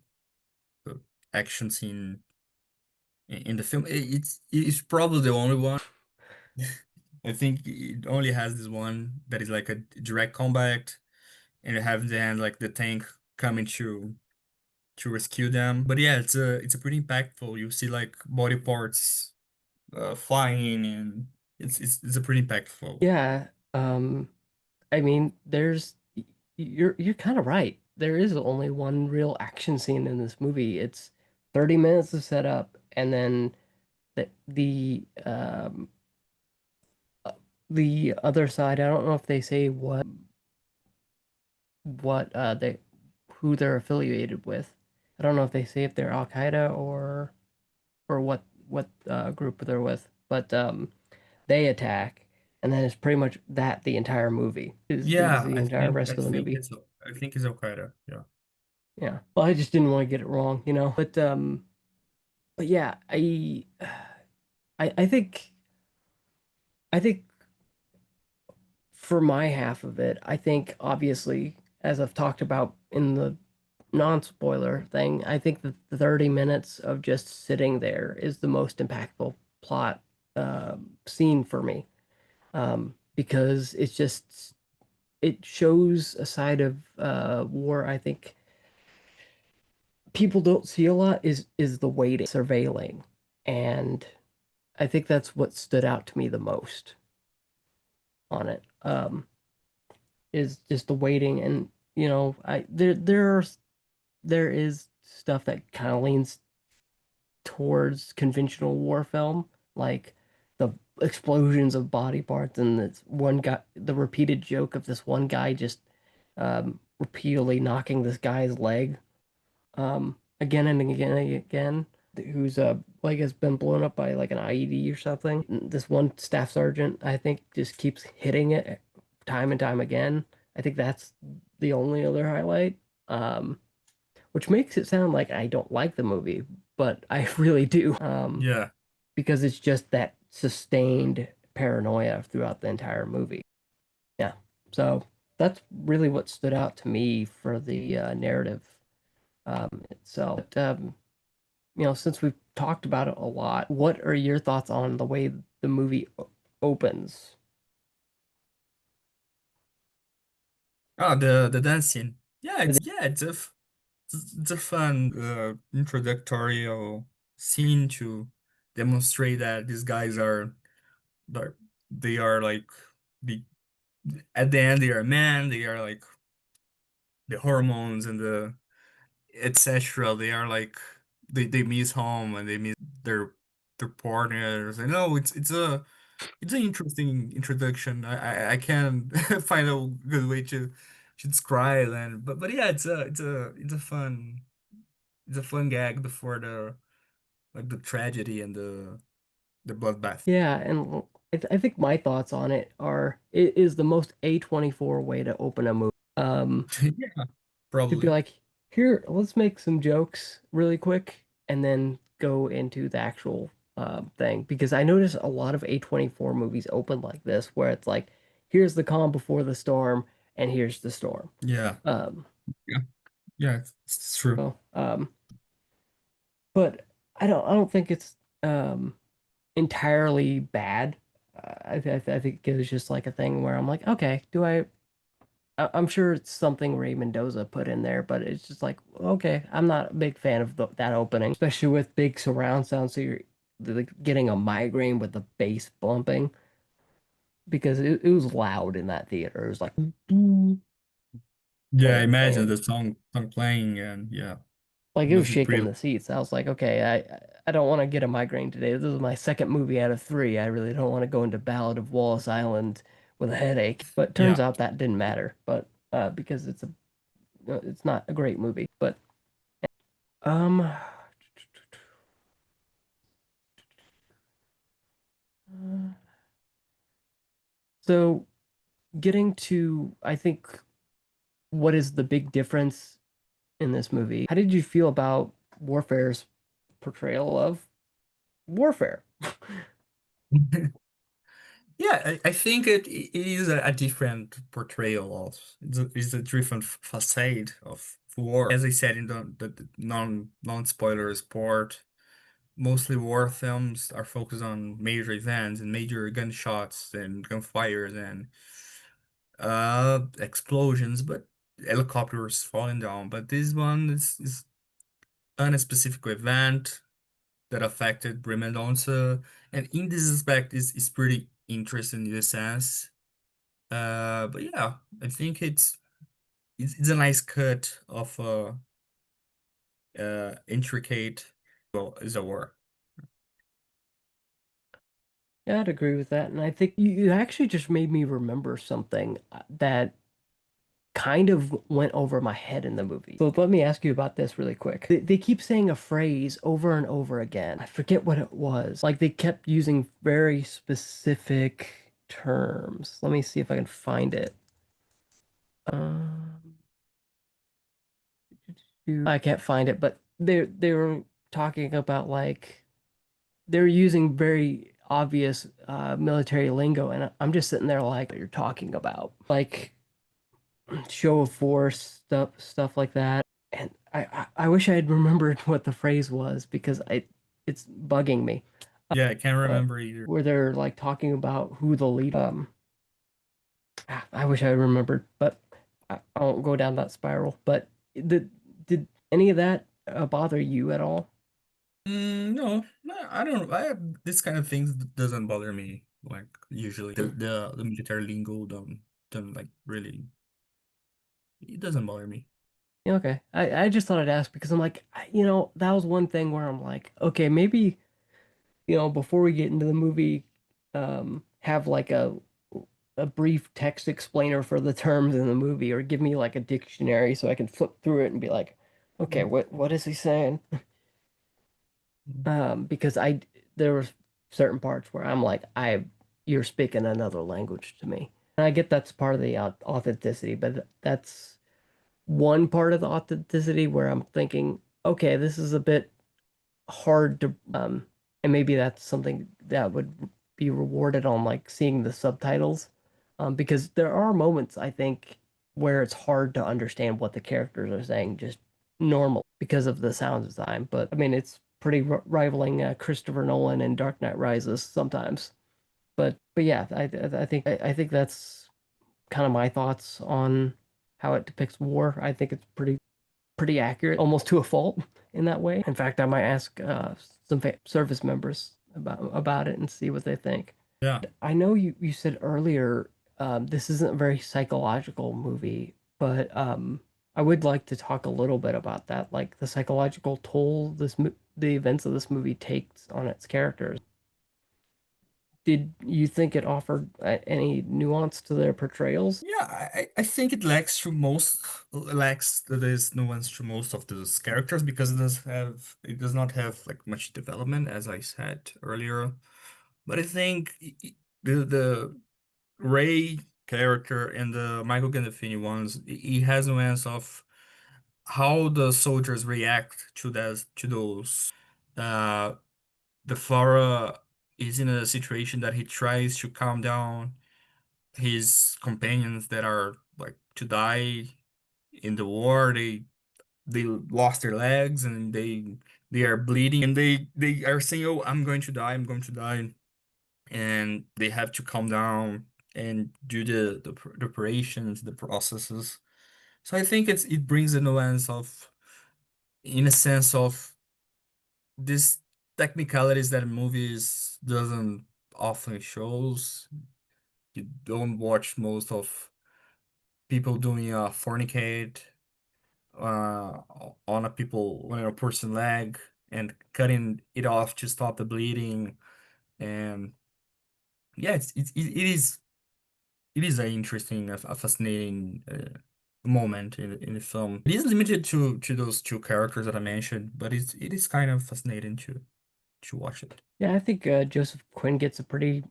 uh, action scene in the film. It's probably the only one. I think it only has this one that is like a direct combat, and you have then like the tank coming to rescue them. But yeah, it's a pretty impactful. You see like body parts flying, and it's a pretty impactful. Yeah, I mean, you're kind of right. There is only one real action scene in this movie. It's 30 minutes of setup, and then uh, the other side. I don't know if they say what they who they're affiliated with. I don't know if they say if they're Al Qaeda or what group they're with, but they attack, and then it's pretty much that the entire movie is Yeah, the entire rest of the movie. I think it's Al-Qaeda. Yeah. Yeah. Well, I just didn't want to get it wrong, you know. But yeah, I think for my half of it, I think obviously, as I've talked about in the non-spoiler thing, I think that the 30 minutes of just sitting there is the most impactful plot scene for me. Because it shows a side of war I think people don't see a lot is the waiting, surveilling. And I think that's what stood out to me the most on it. Is just the waiting and I there is stuff that kind of leans towards conventional war film, like the explosions of body parts and this one guy, the repeated joke of this one guy just repeatedly knocking this guy's leg again and again and again, whose leg has been blown up by like an IED or something. This one staff sergeant, I think, just keeps hitting it time and time again. I think that's the only other highlight. Which makes it sound like I don't like the movie, but I really do. Yeah. Because it's just that sustained paranoia throughout the entire movie. Yeah. So. that's really what stood out to me for the narrative itself. Since we've talked about it a lot, what are your thoughts on the way the movie opens? Oh, the dance scene. Yeah, it's a fun introductory scene to demonstrate that these guys they're- they are like the at the end they are men, they are like the hormones and the etc. They are like they miss home and they miss their their partners. I know it's an interesting introduction. I can't find a good way to describe and but yeah, it's a fun gag before the like the tragedy and the bloodbath. Yeah, and I think my thoughts on it are it is the most A24 way to open a movie. Yeah, To be probably. like, here, let's make some jokes really quick and then go into the actual thing. Because I notice a lot of A24 movies open like this, where it's like, here's the calm before the storm, and here's the storm. Yeah. Um, Yeah. Yeah, it's true. so, but I don't think it's entirely bad. I think it was just like a thing where I'm like, okay, I'm sure it's something Ray Mendoza put in there, but it's just like, okay, I'm not a big fan of that opening, especially with big surround sound. So you're like getting a migraine with the bass bumping because it was loud in that theater. It was like, Yeah, I and imagine the song playing and yeah, like it it was must be shaking pretty. the seats. I was like, okay, I don't want to get a migraine today. This is my second movie out of three. I really don't want to go into Ballad of Wallace Island with a headache. But turns Yeah. out that didn't matter. But because it's not a great movie. But um. So getting to, I think, what is the big difference in this movie? How did you feel about Warfare's portrayal of warfare? Yeah, I think it is a different portrayal of it's a different facade of war. As I said in the non spoilers part, mostly war films are focused on major events and major gunshots and gunfires and explosions, but helicopters falling down. But this one is on a specific event that affected Mendoza, and in this aspect is pretty interesting in the sense. But yeah, I think it's a nice cut of intricate well is a war. Yeah, I'd agree with that. And I think you actually just made me remember something that kind of went over my head in the movie. So let me ask you about this really quick. They keep saying a phrase over and over again. I forget what it was. Like they kept using very specific terms. Let me see if I can find it. Um, I can't find it, but they were talking about like they're using very obvious military lingo, and I'm just sitting there like, what you're talking about, like show of force stuff like that. And I wish I had remembered what the phrase was because it's bugging me. Yeah, I can't But remember either. where they're like talking about who the lead. I wish I remembered, but I won't go down that spiral. But did any of that bother you at all? No, no, I don't. This kind of things doesn't bother me. Like usually, the military lingo don't like really. It doesn't bother me. Yeah, okay. I just thought I'd ask because I'm like, that was one thing where I'm like, okay, maybe, before we get into the movie, have like a brief text explainer for the terms in the movie or give me like a dictionary so I can flip through it and be like, okay, what is he saying? Because there were certain parts where I'm like, you're speaking another language to me. And I get that's part of the authenticity, but that's one part of the authenticity where I'm thinking, okay, this is a bit hard to, and maybe that's something that would be rewarded on like seeing the subtitles, because there are moments I think. where it's hard to understand what the characters are saying just normal because of the sound design. But I mean, it's pretty rivaling Christopher Nolan and Dark Knight Rises sometimes. But yeah, I think that's kind of my thoughts on how it depicts war. I think it's pretty accurate, almost to a fault in that way. In fact, I might ask some service members about it and see what they think. Yeah. I know you said earlier this isn't a very psychological movie, but I would like to talk a little bit about that, like the psychological toll the events of this movie takes on its characters. Did you think it offered any nuance to their portrayals? Yeah, I think it lacks this nuance to most of those characters because it does not have like much development as I said earlier. But I think the Ray character and the Michael Gandolfini ones, he has nuance of how the soldiers react to those. Uh, the Flora is in a situation that he tries to calm down his companions that are like to die in the war. They lost their legs and they are bleeding and they are saying, "Oh, I'm going to die. I'm going to die," and they have to calm down and do the operations, the processes. So I think it brings a nuance of, in a sense of this technicalities that movies doesn't often shows. You don't watch most of people doing a fornicate uh on a person leg and cutting it off to stop the bleeding. And yeah, it is an interesting, a fascinating moment in the film. It is limited to those two characters that I mentioned, but it is kind of fascinating to watch it. Yeah, I think Joseph Quinn gets a pretty,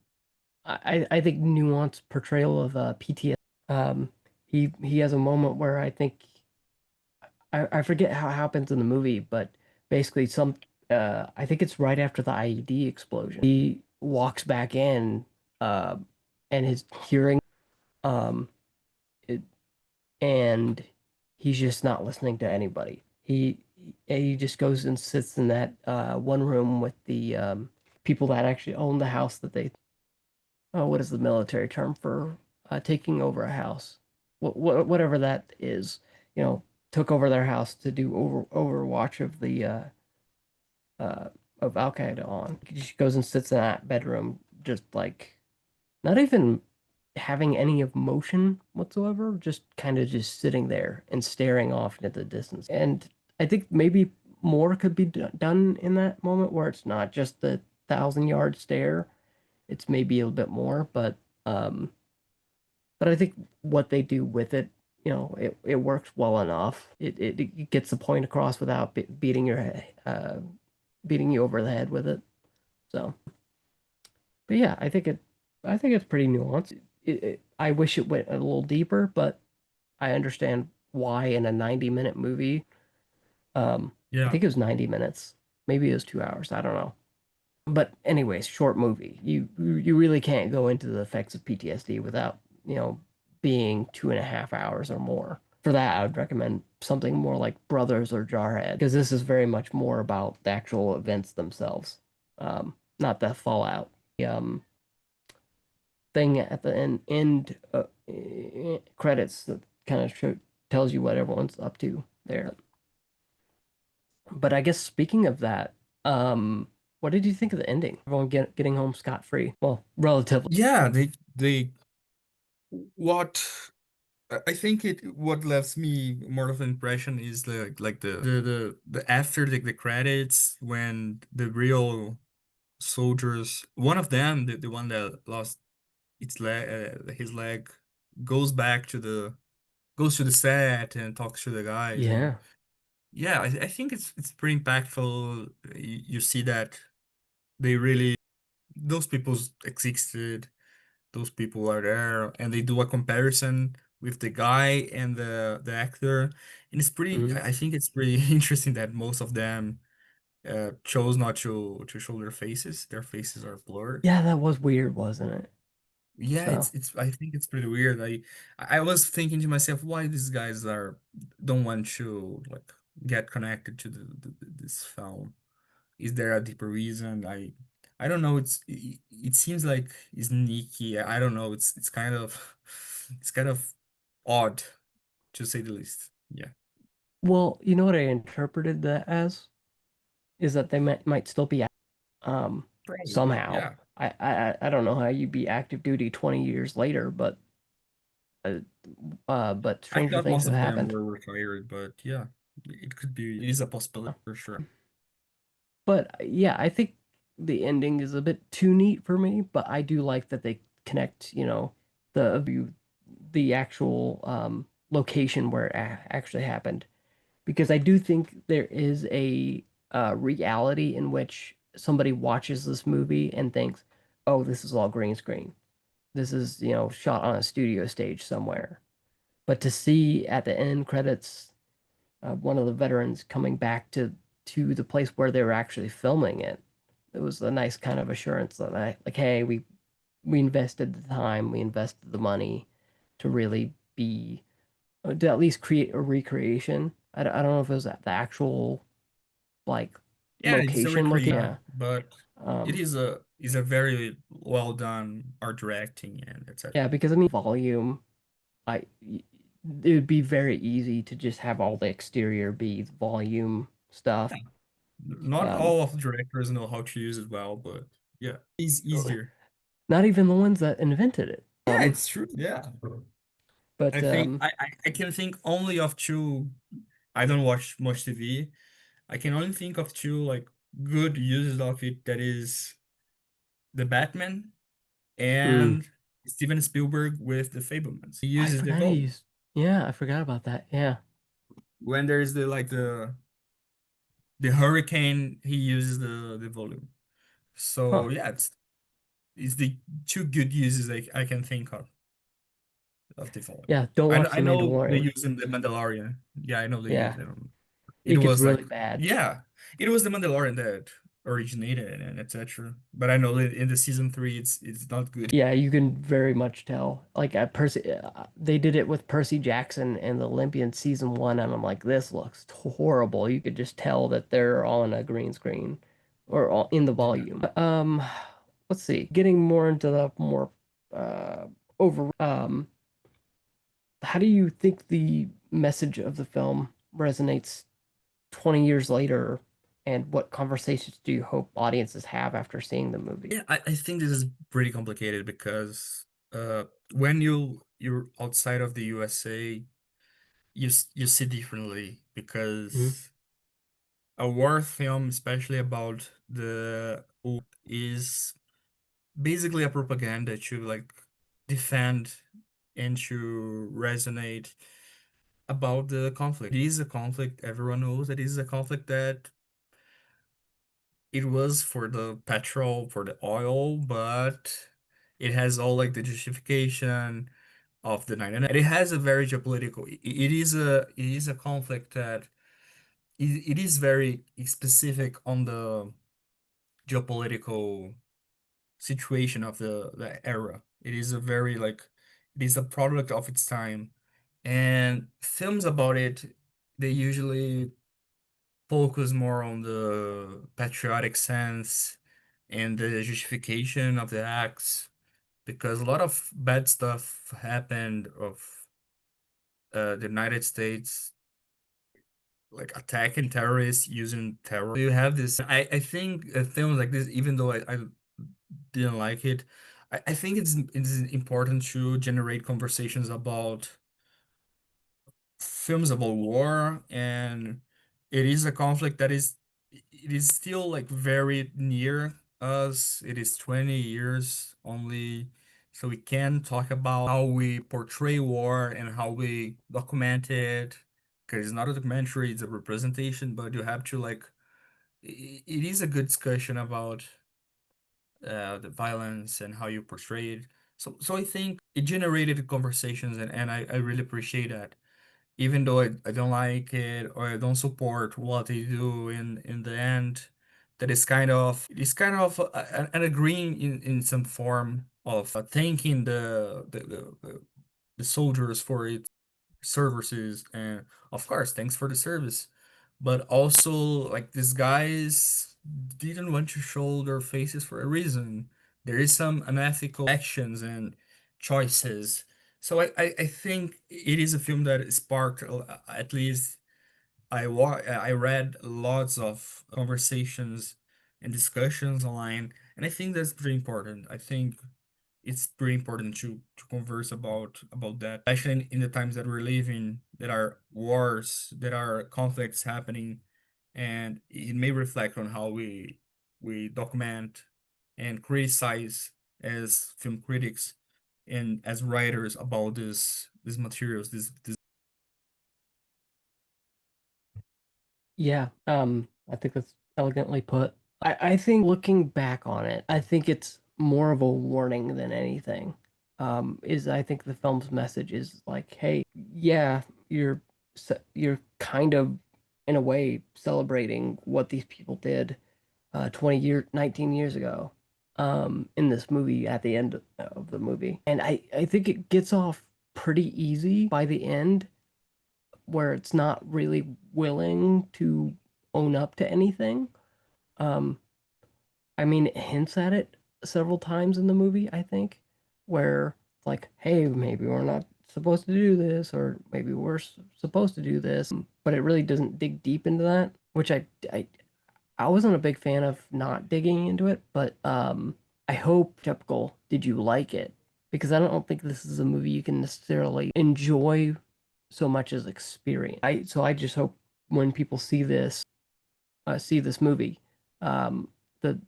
I think, nuanced portrayal of PTSD. He has a moment where I think I forget how it happens in the movie, but basically I think it's right after the IED explosion. He walks back in, uh, and his hearing, um, it, and he's just not listening to anybody. He just goes and sits in that one room with the people that actually own the house that they what is the military term for taking over a house? Whatever that is, you know, took over their house to do overwatch uh, of Al Qaeda on. She goes and sits in that bedroom, just like not even having any emotion whatsoever, just kind of just sitting there and staring off into the distance. And I think maybe more could be done in that moment where it's not just the 1,000 yard stare. It's maybe a little bit more, um, but I think what they do with it, you know, it works well enough. It gets the point across without beating your head, beating you over the head with it. So, but yeah, I think it's pretty nuanced. I wish it went a little deeper, but I understand why in a 90-minute movie. I Yeah. think it was 90 minutes. Maybe it was 2 hours. I don't know. But anyways, short movie. You really can't go into the effects of PTSD without, you know, being 2.5 hours or more. For that, I would recommend something more like Brothers or Jarhead, because this is very much more about the actual events themselves, not the fallout. The thing at the end credits that kind of tells you what everyone's up to there. But I guess speaking of that, what did you think of the ending? Everyone getting home scot-free. Well, relatively. Yeah, they what I think what left me more of an impression is like the after the credits when the real soldiers, one of them, the one that lost his leg, goes back goes to the set and talks to the guys. And Yeah. yeah, I think it's pretty impactful. You see that they really, those people existed, those people are there, and they do a comparison with the guy and the actor, and it's pretty. Mhm. I think it's pretty interesting that most of them chose not to show their faces. Their faces are blurred. Yeah, that was weird, wasn't it? Yeah, So, it's I think it's pretty weird. I was thinking to myself, why these guys are don't want to like get connected to this film. Is there a deeper reason? I don't know. It seems like it's sneaky. I don't know. It's kind of it's kind of odd to say the least. Yeah. well, you know what I interpreted that as is that they might still be Probably. somehow. Yeah. I don't know how you'd be active duty 20 years later, uh, but I stranger thought things most have of them happened. were retired, but yeah, it could be. It is a possibility for sure. But yeah, I think the ending is a bit too neat for me, but I do like that they connect, the actual location where it actually happened. Because I do think there is a reality in which somebody watches this movie and thinks, "Oh, this is all green screen. This is, shot on a studio stage somewhere." But to see at the end credits one of the veterans coming back to the place where they were actually filming it, it was a nice kind of assurance that hey, we invested the time, we invested the money to really be to at least create a recreation. I don't know if it was at the actual like Yeah, it's a location looking. recreation, Yeah. but it Um, is a very well done art directing and etc. yeah, because I mean, volume, I it would be very easy to just have all the exterior be volume stuff. Not Um, all of the directors know how to use it well, but yeah, it's easier. Not even the ones that invented it. Yeah, it's true. Yeah. I But think I can think only of two. I don't watch much TV. I can only think of two like good uses of it. That is the Batman mm, and Steven Spielberg with the Fablemans. He I uses the forgot he volume used. Yeah, I forgot about that. Yeah. when there's the hurricane. He uses the volume. So Huh. yeah, it's the two good uses I can think of the volume. Yeah. Don't watch I The know they Mandalorian. use in the Mandalorian. Yeah, I know they use Yeah, them. It it gets was really like, bad. yeah, it was the Mandalorian that originated and etc. But I know that in the season three, it's not good. Yeah, you can very much tell. Like at Percy, they did it with Percy Jackson and the Olympian season one, and I'm like, this looks horrible. You could just tell that they're on a green screen or all in the Yeah. volume. Let's see. Getting more into the more over. How do you think the message of the film resonates 20 years later, and what conversations do you hope audiences have after seeing the movie? Yeah, I think this is pretty complicated because when you're outside of the USA, you see differently Mhm. because a war film, especially about the is basically a propaganda to like defend and to resonate about the conflict. It is a conflict, everyone knows that it is a conflict that it was for the petrol, for the oil, but it has all like the justification of the 99. And it has a very geopolitical, it is a conflict that it is very specific on the geopolitical situation of the era. It is a very like it is a product of its time. And films about it, they usually focus more on the patriotic sense and the justification of the acts because a lot of bad stuff happened of the United States like attacking terrorists using terror. You have this. I think films like this, even though I didn't like it, I think it's important to generate conversations about films about war, and it is a conflict that it is still like very near us. It is 20 years only, so we can talk about how we portray war and how we document it. Because it's not a documentary, it's a representation, but you have to like it is a good discussion about the violence and how you portray it. So I think it generated conversations, and I really appreciate that even though I don't like it or I don't support what they do in the end, that is kind of it's kind of an agreeing in some form of thanking the soldiers for its services, and of course, thanks for the service. But also, like, these guys didn't want to show their faces for a reason. There is some unethical actions and choices. So I think it is a film that sparked, at least I read lots of conversations and discussions online, and I think that's pretty important. I think it's pretty important to converse about that, especially in the times that we're living. There are wars, there are conflicts happening, and it may reflect on how we document and criticize as film critics and as writers about these materials. This Yeah, I think that's elegantly put. I think looking back on it, I think it's more of a warning than anything. Is I think the film's message is like, hey, yeah, you're kind of in a way celebrating what these people did 19 years ago in this movie at the end of the movie. And I think it gets off pretty easy by the end where it's not really willing to own up to anything. Um, I mean, it hints at it several times in the movie, I think, where it's like, hey, maybe we're not supposed to do this, or maybe we're supposed to do this, but it really doesn't dig deep into that, which I wasn't a big fan of not digging into it, but I hope typical. Did you like it? Because I don't think this is a movie you can necessarily enjoy so much as experience. I just hope when people see this movie, the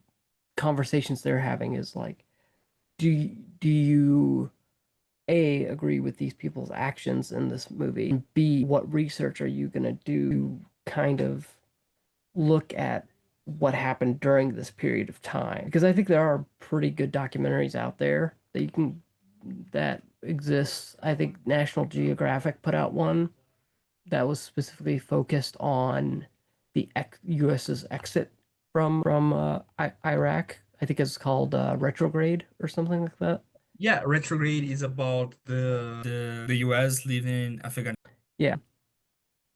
conversations they're having is like, do you A, agree with these people's actions in this movie? And B, what research are you gonna do to kind of look at what happened during this period of time? Because I think there are pretty good documentaries out there that exists. I think National Geographic put out one that was specifically focused on the U.S.'s exit from Iraq. I think it's called Retrograde or something like that. Yeah, Retrograde is about the US leaving Afghanistan. Yeah,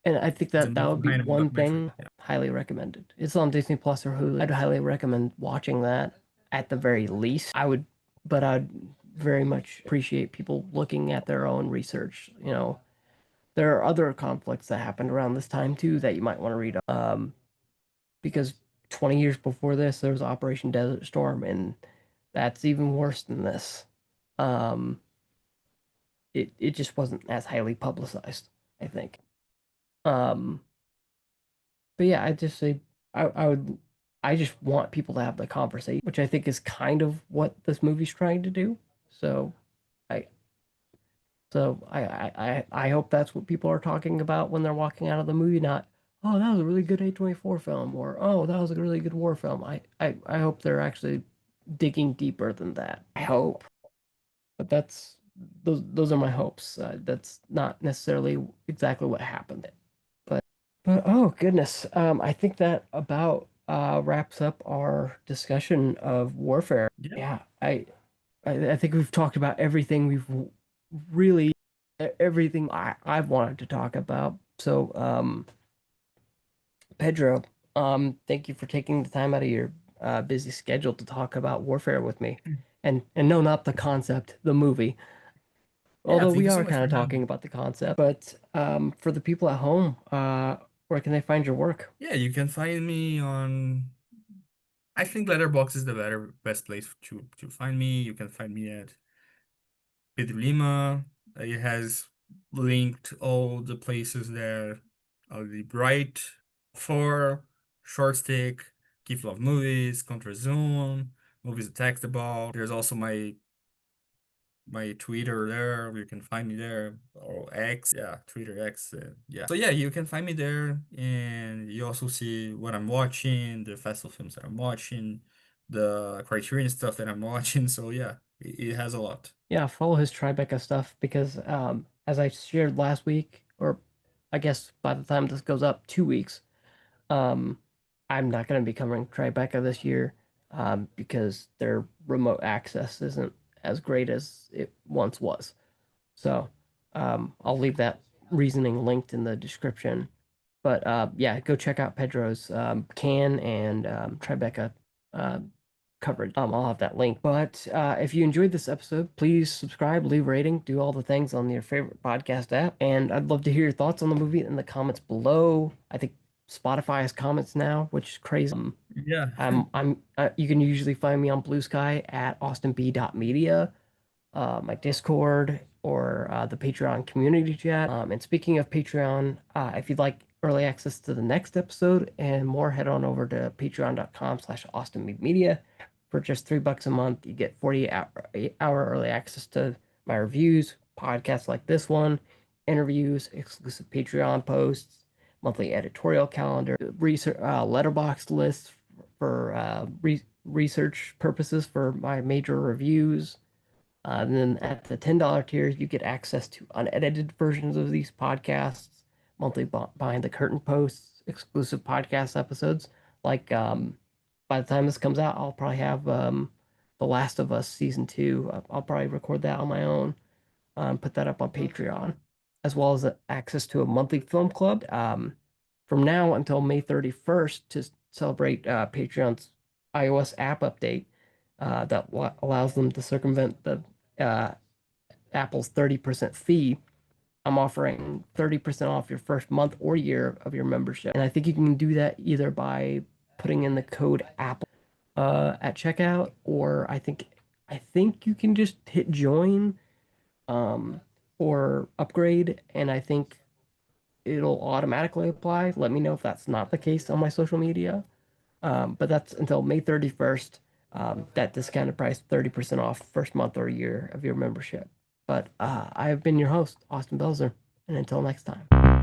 and I think It's a that would be kind of one documentary. thing Yeah. highly recommended. It's on Disney Plus or Hulu. I'd highly recommend watching that at the very least. But I'd very much appreciate people looking at their own research. You know, there are other conflicts that happened around this time too that you might want to read. Because 20 years before this, there was Operation Desert Storm, and that's even worse than this. Um, it just wasn't as highly publicized, I think. Um, but yeah, I just say I would I just want people to have the conversation, which I think is kind of what this movie's trying to do. So I I hope that's what people are talking about when they're walking out of the movie, not, oh, that was a really good A24 film, or oh, that was a really good war film. I hope they're actually digging deeper than that. I hope. But those are my hopes. That's not necessarily exactly what happened. But oh goodness, I think that about wraps up our discussion of warfare. Yeah. Yeah, I think we've talked about everything we've really everything I've wanted to talk about. So, Pedro, thank you for taking the time out of your busy schedule to talk about warfare with me. And no, not the concept, the movie. Yeah, Although thank we you so are much kind for of having talking me. about the concept. But for the people at home, where can they find your work? Yeah, you can find me on, I think Letterboxd is the best place to find me. You can find me at Pedro Lima. It has linked all the places that I'll be right for Short Stick, Keep Love Movies, Contra Zoom, Movies to Text About. There's also my Twitter there. You can find me there, or X. Yeah, Twitter X. Yeah. So yeah, you can find me there, and you also see what I'm watching, the festival films that I'm watching, the Criterion stuff that I'm watching. So yeah, it has a lot. Yeah, follow his Tribeca stuff because as I shared last week, or I guess by the time this goes up, 2 weeks, um, I'm not going to be covering Tribeca this year because their remote access isn't as great as it once was. So I'll leave that reasoning linked in the description. But yeah, go check out Pedro's Can and Tribeca uh, coverage. I'll have that link. But if you enjoyed this episode, please subscribe, leave a rating, do all the things on your favorite podcast app. And I'd love to hear your thoughts on the movie in the comments below. I think Spotify has comments now, which is crazy. Yeah. You can usually find me on Blue Sky at austinb.media, my Discord, or the Patreon community chat. And speaking of Patreon, if you'd like early access to the next episode and more, head on over to patreon.com/austinmedia. For just $3 a month, you get 48-hour early access to my reviews, podcasts like this one, interviews, exclusive Patreon posts, monthly editorial calendar, research, letterbox lists for research purposes for my major reviews. And then at the $10 tier, you get access to unedited versions of these podcasts, monthly behind the curtain posts, exclusive podcast episodes. Like by the time this comes out, I'll probably have The Last of Us season two. I'll probably record that on my own, put that up on Patreon, as well as access to a monthly film club. From now until May 31st to celebrate Patreon's iOS app update that allows them to circumvent the uh, Apple's 30% fee. I'm offering 30% off your first month or year of your membership. And I think you can do that either by putting in the code Apple at checkout, or I think you can just hit join um, or upgrade, and I think it'll automatically apply. Let me know if that's not the case on my social media. But that's until May 31st. That discounted price, 30% off first month or year of your membership. But I have been your host, Austin Belzer, and until next time.